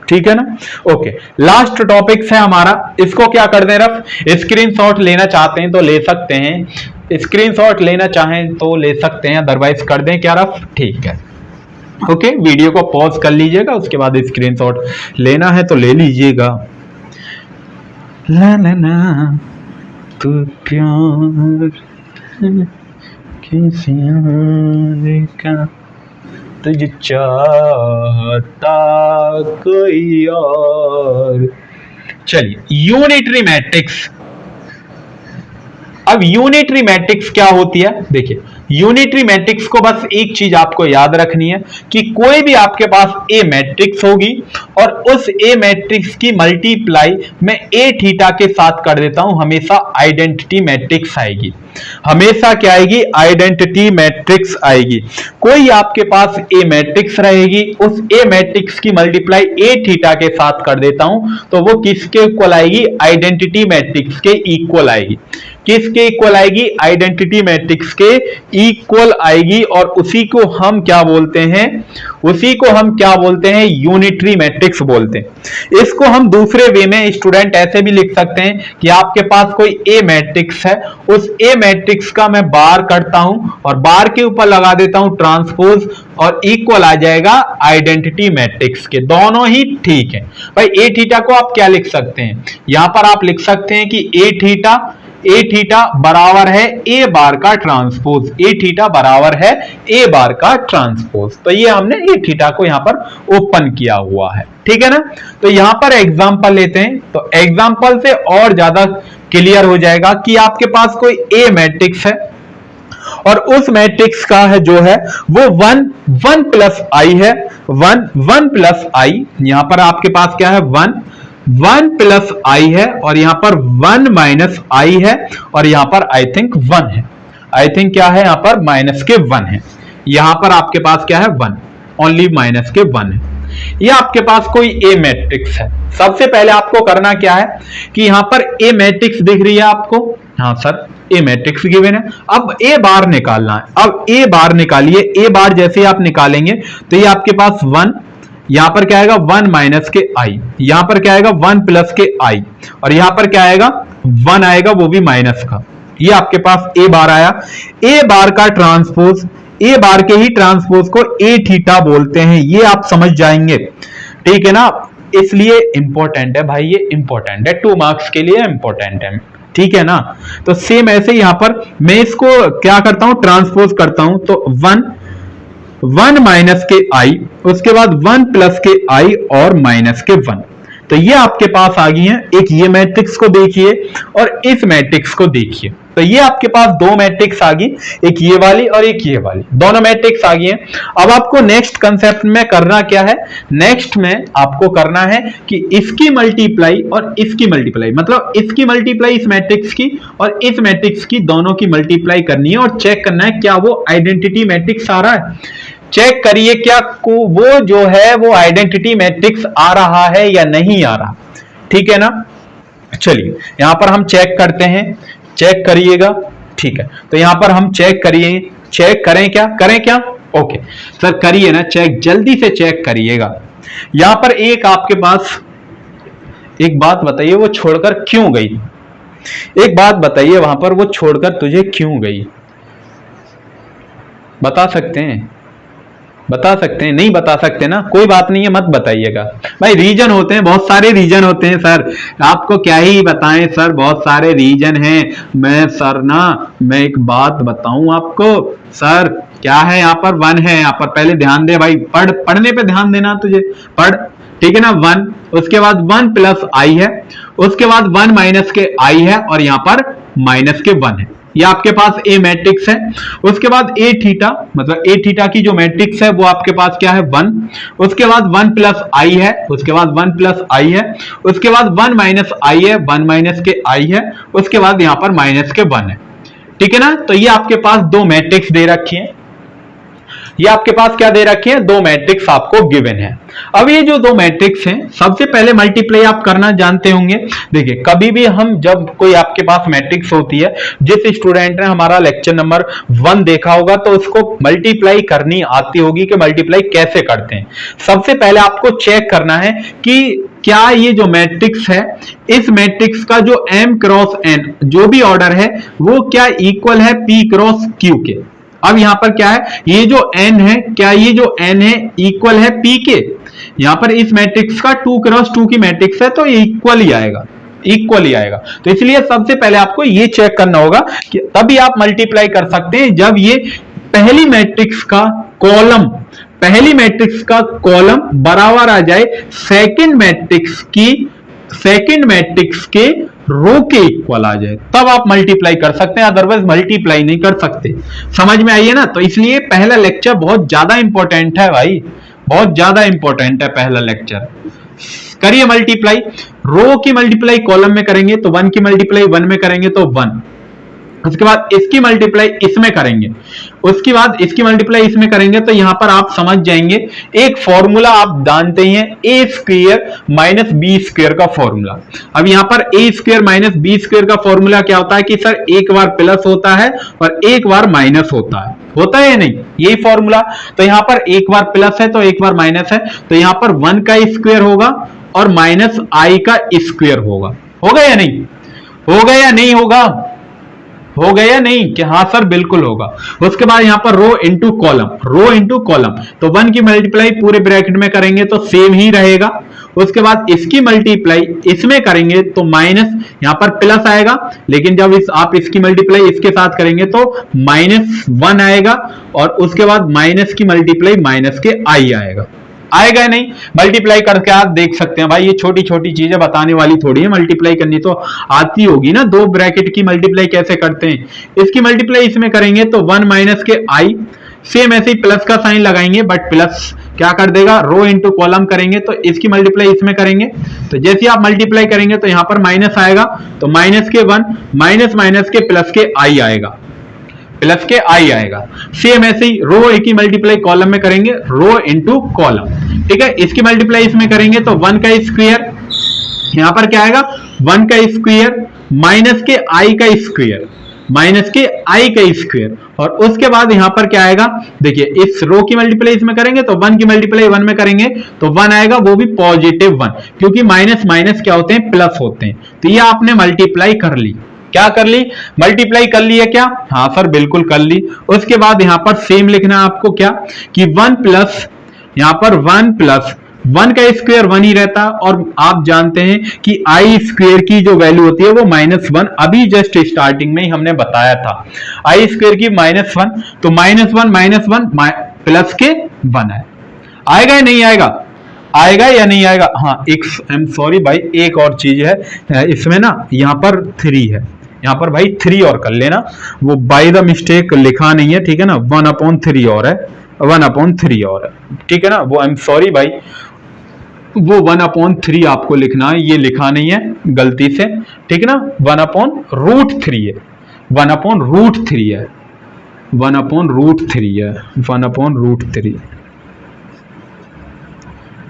ठीक है ना। ओके, लास्ट टॉपिक्स है हमारा, इसको क्या कर दें रफ, स्क्रीनशॉट लेना चाहते हैं तो ले सकते हैं, स्क्रीनशॉट लेना चाहें तो ले सकते हैं, अदरवाइज कर दें क्या रफ, ठीक है। ओके, वीडियो को पॉज कर लीजिएगा, उसके बाद स्क्रीनशॉट लेना है तो ले लीजिएगा। ला ला ला तू प्यार किसी और का तुझ चाहता कोई और। चलिए, यूनिटरी मैट्रिक्स। अब यूनिटरी मैट्रिक्स क्या होती है, देखिए यूनिटरी मैट्रिक्स को बस एक चीज आपको याद रखनी है कि कोई भी आपके पास ए मैट्रिक्स होगी और उस ए मैट्रिक्स की मल्टीप्लाई मैं ए थीटा के साथ कर देता हूं, हमेशा आइडेंटिटी मैट्रिक्स आएगी, हमेशा क्या आएगी, आइडेंटिटी मैट्रिक्स आएगी। कोई आपके पास ए मैट्रिक्स रहेगी, उस ए मैट्रिक्स की मल्टीप्लाई ए थीटा के साथ कर देता हूं तो वो किसके इक्वल आएगी, आइडेंटिटी मैट्रिक्स के इक्वल आएगी। किसके इक्वल आएगी, आइडेंटिटी मैट्रिक्स के इक्वल आएगी, और उसी को हम क्या बोलते हैं, उसी को हम क्या बोलते हैं, यूनिटरी मैट्रिक्स बोलते हैं। इसको हम दूसरे वे में स्टूडेंट ऐसे भी लिख सकते हैं कि आपके पास कोई ए मैट्रिक्स है, उस ए मैट्रिक्स का मैं बार करता हूं और बार के ऊपर लगा देता हूं ट्रांसपोज और इक्वल आ जाएगा आइडेंटिटी मैट्रिक्स के, दोनों ही ठीक है। भाई ए थीटा को आप क्या लिख सकते हैं, यहां पर आप लिख सकते हैं कि ए थीटा बराबर है ए बार का ट्रांसपोज, ए थीटा बराबर है ए बार का ट्रांसपोज। तो ये हमने ए थीटा को यहां पर ओपन किया हुआ है, ठीक है ना। तो यहां पर एग्जांपल लेते हैं, तो एग्जांपल से और ज्यादा क्लियर हो जाएगा कि आपके पास कोई ए मैट्रिक्स है और उस मैट्रिक्स का है जो है वो 1 प्लस आई है, 1 प्लस आई, यहां पर आपके पास क्या है 1 प्लस आई है, और यहां पर 1 माइनस आई है, और यहां पर आई थिंक 1 है, आई थिंक क्या है, यहां पर माइनस के 1 है, यहां पर आपके पास क्या है 1, ओनली माइनस के 1 है। ये आपके पास कोई ए मैट्रिक्स है। सबसे पहले आपको करना क्या है कि यहां पर ए मैट्रिक्स दिख रही है आपको, हाँ सर ए मैट्रिक्स गिवन है, अब ए बार निकालना है। अब ए बार निकालिए, ए बार जैसे आप निकालेंगे तो ये आपके पास 1, यहां पर क्या आएगा 1 माइनस के आई, यहां पर क्या आएगा 1 प्लस के आई, और यहां पर क्या आएगा 1 आएगा, वो भी माइनस का। ये आपके पास ए बार आया। ए बार का ट्रांसपोज, ए बार के ही ट्रांसपोज को ए थीटा बोलते हैं, ये आप समझ जाएंगे, ठीक है ना। इसलिए इंपॉर्टेंट है भाई, ये इंपॉर्टेंट है, 2 मार्क्स के लिए इंपॉर्टेंट है, ठीक है ना। तो सेम ऐसे यहां पर मैं इसको क्या करता हूं, ट्रांसपोज करता हूं, तो 1 माइनस के आई, उसके बाद 1 प्लस के आई और माइनस के 1। तो ये आपके पास आ गई है। एक ये मैट्रिक्स को देखिए और इस मैट्रिक्स को देखिए, तो ये आपके पास 2 मैट्रिक्स आ गई, एक ये वाली और एक ये वाली, दोनों मैट्रिक्स आ गई हैं। अब आपको नेक्स्ट कंसेप्ट में करना क्या है, नेक्स्ट में आपको करना है कि इसकी मल्टीप्लाई और इसकी मल्टीप्लाई, मतलब इसकी मल्टीप्लाई इस मैट्रिक्स की और इस मैट्रिक्स की, दोनों की मल्टीप्लाई करनी है और चेक करना है क्या वो आइडेंटिटी मैट्रिक्स आ रहा है। चेक करिए क्या को वो जो है वो आइडेंटिटी मैट्रिक्स आ रहा है या नहीं आ रहा, ठीक है ना। चलिए यहां पर हम चेक करते हैं, चेक करिएगा, ठीक है। तो यहां पर हम चेक करिए, चेक करें क्या, ओके सर करिए ना चेक, जल्दी से चेक करिएगा। यहां पर एक आपके पास, एक बात बताइए वो छोड़कर क्यों गई, एक बात बताइए वहां पर वो छोड़कर तुझे क्यों गई, बता सकते हैं, बता सकते हैं, नहीं बता सकते ना, कोई बात नहीं है, मत बताइएगा भाई। रीजन होते हैं, बहुत सारे रीजन होते हैं सर, आपको क्या ही बताएं सर, बहुत सारे रीजन हैं। मैं एक बात बताऊं आपको सर, क्या है यहाँ पर 1 है, यहाँ पर पहले ध्यान दे भाई, पढ़ने पे ध्यान देना तुझे, पढ़, ठीक है ना। 1, उसके बाद 1 प्लस आई है, उसके बाद 1 माइनस के आई है, और यहाँ पर माइनस के 1 है। ये आपके पास ए मैट्रिक्स है। उसके बाद ए थीटा, मतलब ए थीटा की जो मैट्रिक्स है वो आपके पास क्या है 1, उसके बाद 1 प्लस आई है, उसके बाद 1 प्लस आई है, उसके बाद 1 माइनस आई है, 1 माइनस के आई है, उसके बाद यहां पर माइनस के 1 है, ठीक है ना। तो ये आपके पास 2 मैट्रिक्स दे रखी है। ये आपके पास क्या दे रखे हैं, दो मैट्रिक्स आपको गिवन है। अब ये जो दो मैट्रिक्स हैं, सबसे पहले मल्टीप्लाई आप करना जानते होंगे। देखिए कभी भी हम जब कोई आपके पास मैट्रिक्स होती है, जिस स्टूडेंट ने हमारा लेक्चर नंबर 1 देखा होगा तो उसको मल्टीप्लाई करनी आती होगी कि मल्टीप्लाई कैसे करते हैं। सबसे पहले आपको चेक करना है कि क्या ये जो मैट्रिक्स है, इस मैट्रिक्स का जो m क्रॉस n जो भी ऑर्डर है वो क्या इक्वल है p क्रॉस q के। अब यहां पर क्या है, ये जो n है, क्या ये जो n है इक्वल है p के। यहां पर इस मैट्रिक्स का 2 क्रॉस 2 की मैट्रिक्स है तो ये इक्वल ही आएगा, इक्वल ही आएगा। तो इसलिए सबसे पहले आपको ये चेक करना होगा कि तभी आप मल्टीप्लाई कर सकते हैं जब ये पहली मैट्रिक्स का कॉलम, पहली मैट्रिक्स का कॉलम बराबर आ जाए सेकंड मैट्रिक्स के रो के इक्वल आ जाए, तब आप मल्टीप्लाई कर सकते हैं, अदरवाइज मल्टीप्लाई नहीं कर सकते। समझ में आइए ना। तो इसलिए पहला लेक्चर बहुत ज्यादा इंपॉर्टेंट है भाई, बहुत ज्यादा इंपॉर्टेंट है पहला लेक्चर। करिए मल्टीप्लाई, रो की मल्टीप्लाई कॉलम में करेंगे तो 1 की मल्टीप्लाई 1 में करेंगे तो 1, उसके बाद इसकी मल्टीप्लाई इसमें करेंगे, उसके बाद इसकी मल्टीप्लाई इसमें करेंगे। तो यहां पर आप समझ जाएंगे, एक फॉर्मूला आप जानते ही हैं, ए स्क्वायर माइनस बी स्क्वायर का फॉर्मूला। अब यहां पर ए स्क्वायर माइनस बी स्क्वायर का फॉर्मूला क्या होता है कि सर एक बार प्लस होता है और एक बार माइनस होता है या नहीं, यही फॉर्मूला। तो यहां पर एक बार प्लस है तो एक बार माइनस है, तो यहां पर 1 का स्क्वायर होगा और माइनस आई का स्क्वायर होगा। होगा या नहीं, होगा या नहीं होगा, हो गया नहीं कि हाँ सर बिल्कुल होगा। उसके बाद यहां पर रो इंटू कॉलम, तो 1 की मल्टीप्लाई पूरे ब्रैकेट में करेंगे तो सेम ही रहेगा। उसके बाद इसकी मल्टीप्लाई इसमें करेंगे तो माइनस, यहां पर प्लस आएगा, लेकिन जब आप इसकी मल्टीप्लाई इसके साथ करेंगे तो -1 आएगा, और उसके बाद माइनस की मल्टीप्लाई माइनस के आई आएगा नहीं। मल्टीप्लाई करके आप देख सकते हैं भाई, ये छोटी छोटी चीजें बताने वाली थोड़ी है, मल्टीप्लाई करनी तो आती होगी ना। दो ब्रैकेट की मल्टीप्लाई कैसे करते हैं, इसकी मल्टीप्लाई इसमें करेंगे तो 1 माइनस के आई, सेम ऐसे ही प्लस का साइन लगाएंगे, बट प्लस क्या कर देगा, रो इंटू कॉलम करेंगे तो इसकी मल्टीप्लाई इसमें करेंगे, तो जैसे आप मल्टीप्लाई करेंगे तो यहां पर माइनस आएगा, तो माइनस के 1 माइनस के प्लस के आई आएगा, सेम ऐसे ही रो ए की मल्टीप्लाई कॉलम में करेंगे, रो इंटू कॉलम, ठीक है। इसकी मल्टीप्लाई इसमें करेंगे तो 1 का स्क्वायर, यहां पर क्या आएगा 1 का स्क्वायर माइनस के आई का स्क्वायर, और उसके बाद यहां पर क्या आएगा, देखिए इस रो की मल्टीप्लाई इसमें करेंगे तो 1 की मल्टीप्लाई 1 में करेंगे तो 1 आएगा, वो भी पॉजिटिव 1, क्योंकि माइनस माइनस क्या होते हैं, प्लस होते हैं। तो ये आपने मल्टीप्लाई कर ली, क्या कर ली, मल्टीप्लाई कर ली है क्या, हाँ सर बिल्कुल कर ली। उसके बाद यहां पर सेम लिखना है आपको, क्या कि 1 प्लस, यहां पर 1 प्लस 1 का स्क्वायर 1 ही रहता है, और आप जानते हैं कि आई स्क्वायर की जो वैल्यू होती है वो -1, अभी जस्ट स्टार्टिंग में ही हमने बताया था, आई स्क्वायर की -1, तो -1 प्लस के 1 है, आएगा या नहीं आएगा, आएगा या नहीं आएगा। हाँ एक सॉरी भाई, एक और चीज है इसमें ना, यहाँ पर 3 है, यहाँ पर भाई 3 और कर लेना, वो बाय द मिस्टेक लिखा नहीं है, ठीक है ना, 1/3 और है, 1/3 और है, ठीक है ना, वो आई एम सॉरी भाई, वो 1/3 आपको लिखना है, ये लिखा नहीं है गलती से, ठीक है ना, 1/√3 है, 1/√3 है, 1/√3 है,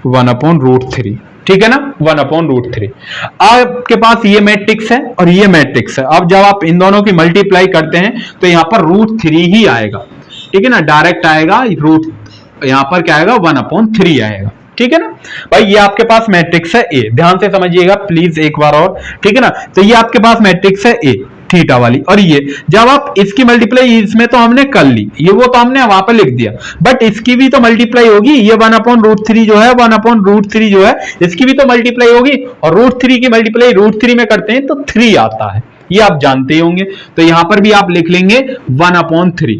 1/√3, ठीक है ना, 1/√3। आपके पास ये मैट्रिक्स है और ये मैट्रिक्स है, अब जब आप इन दोनों की मल्टीप्लाई करते हैं तो यहां पर √3 ही आएगा, ठीक है ना, डायरेक्ट आएगा रूट, यहां पर क्या आएगा 1/3 आएगा, ठीक है ना भाई। ये आपके पास मैट्रिक्स है ए, ध्यान से समझिएगा प्लीज एक बार और, ठीक है ना। तो ये आपके पास मैट्रिक्स है ए थीटा वाली, और ये जब आप इसकी मल्टीप्लाई इसमें तो हमने कर ली, ये वो तो हमने वहां पर लिख दिया, बट इसकी भी तो मल्टीप्लाई होगी, ये 1/√3 जो है, 1/√3 जो है इसकी भी तो मल्टीप्लाई होगी, और √3 की मल्टीप्लाई √3 में करते हैं तो 3 आता है, ये आप जानते ही होंगे। तो यहां पर भी आप लिख लेंगे 1/3,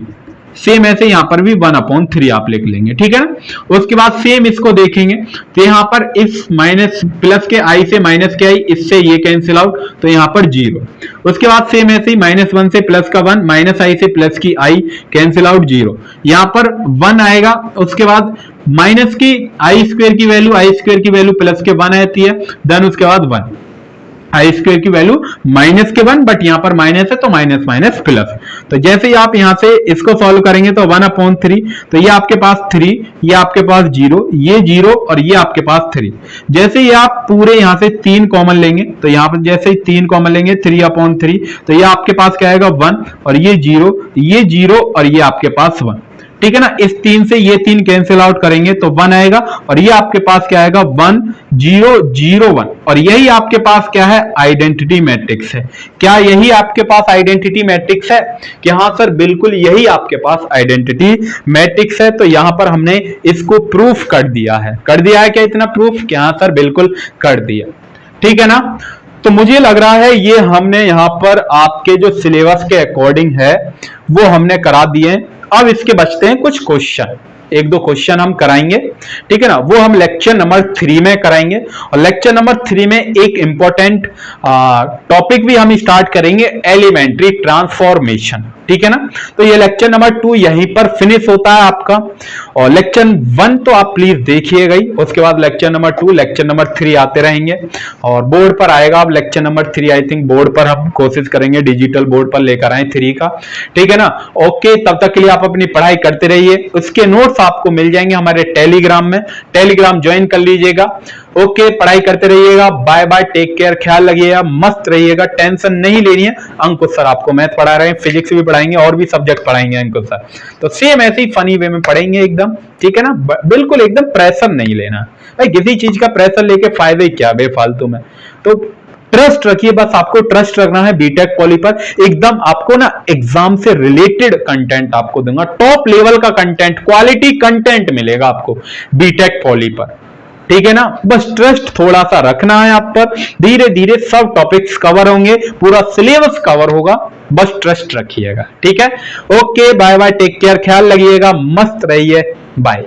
सेम ऐसे यहां पर भी 1/3 आप लिख लेंगे, ठीक है ना। उसके बाद सेम इसको देखेंगे तो यहां पर इस माइनस प्लस के आई से माइनस के आई, इससे ये कैंसिल आउट, तो यहां पर 0। उसके बाद सेम ऐसे ही -1 से प्लस का 1, माइनस आई से प्लस की आई, कैंसिल आउट 0, यहां पर 1 आएगा। उसके बाद माइनस की आई स्क्वायर की वैल्यू प्लस के 1 आती है, देन उसके बाद 1, आई स्क्वायर की वैल्यू -1, बट यहां पर माइनस है तो माइनस माइनस प्लस। तो जैसे ही आप यहां से इसको सॉल्व करेंगे तो 1/3, तो ये आपके पास 3, ये आपके पास 0, ये 0 और ये आपके पास 3। जैसे ही आप पूरे यहां से 3 कॉमन लेंगे तो यहां पर जैसे ही 3 कॉमन लेंगे 3/3, तो ये आपके पास क्या आएगा 1 और ये 0 और ये आपके पास 1। ठीक है ना, इस 3 से ये 3 कैंसिल आउट करेंगे तो 1 आएगा और ये आपके पास क्या आएगा 1 0 0 1। और यही आपके पास क्या है, आइडेंटिटी मैट्रिक्स है। क्या यही आपके पास आइडेंटिटी मैट्रिक्स है? कि हाँ सर बिल्कुल यही आपके पास आइडेंटिटी मैट्रिक्स है। तो यहां पर हमने इसको प्रूफ कर दिया है। कर दिया है क्या इतना प्रूफ? कि हाँ सर बिल्कुल कर दिया। ठीक है ना, तो मुझे लग रहा है ये हमने यहां पर आपके जो सिलेबस के अकॉर्डिंग है वो हमने करा दिए। अब इसके बचते हैं कुछ क्वेश्चन, 1-2 क्वेश्चन हम कराएंगे। ठीक है ना, वो हम लेक्चर नंबर 3 में कराएंगे। और लेक्चर नंबर 3 में एक इंपॉर्टेंट टॉपिक भी हम स्टार्ट करेंगे, एलिमेंट्री ट्रांसफॉर्मेशन। ठीक है ना, तो ये लेक्चर नंबर 2 यहीं पर फिनिश होता है आपका। और लेक्चर 1 तो आप प्लीज देखिएगा ही, उसके बाद लेक्चर नंबर 2, लेक्चर नंबर 3 आते रहेंगे और बोर्ड पर आएगा। अब lecture number 3 I think board पर हम कोशिश करेंगे डिजिटल बोर्ड पर लेकर आए 3 का। ठीक है ना, ओके, तब तक के लिए आप अपनी पढ़ाई करते रहिए। उसके नोट्स आपको मिल जाएंगे हमारे टेलीग्राम में, टेलीग्राम ज्वाइन कर लीजिएगा। ओके, पढ़ाई करते रहिएगा। बाय बाय, टेक केयर, ख्याल रखिएगा, मस्त रहिएगा, टेंशन नहीं लेनी है। अंकुश सर आपको मैथ पढ़ा रहे हैं, फिजिक्स भी पढ़ाएंगे और भी सब्जेक्ट पढ़ाएंगे अंकुश सर। तो सेम ऐसे ही फनी वे में पढ़ेंगे एकदम। ठीक है ना, बिल्कुल एकदम प्रेशर नहीं लेना भाई, किसी चीज का प्रेशर लेके फायदे क्या बेफालतू में। तो ट्रस्ट रखिए, बस आपको ट्रस्ट रखना है बीटेक पॉली पर। एकदम आपको ना एग्जाम से रिलेटेड कंटेंट आपको दूंगा, टॉप लेवल का कंटेंट, क्वालिटी कंटेंट मिलेगा आपको बीटेक पॉली पर। ठीक है ना, बस ट्रस्ट थोड़ा सा रखना है आप पर। धीरे धीरे सब टॉपिक्स कवर होंगे, पूरा सिलेबस कवर होगा, बस ट्रस्ट रखिएगा। ठीक है, okay, bye bye, take care, ख्याल रखिएगा, मस्त रहिए, बाय।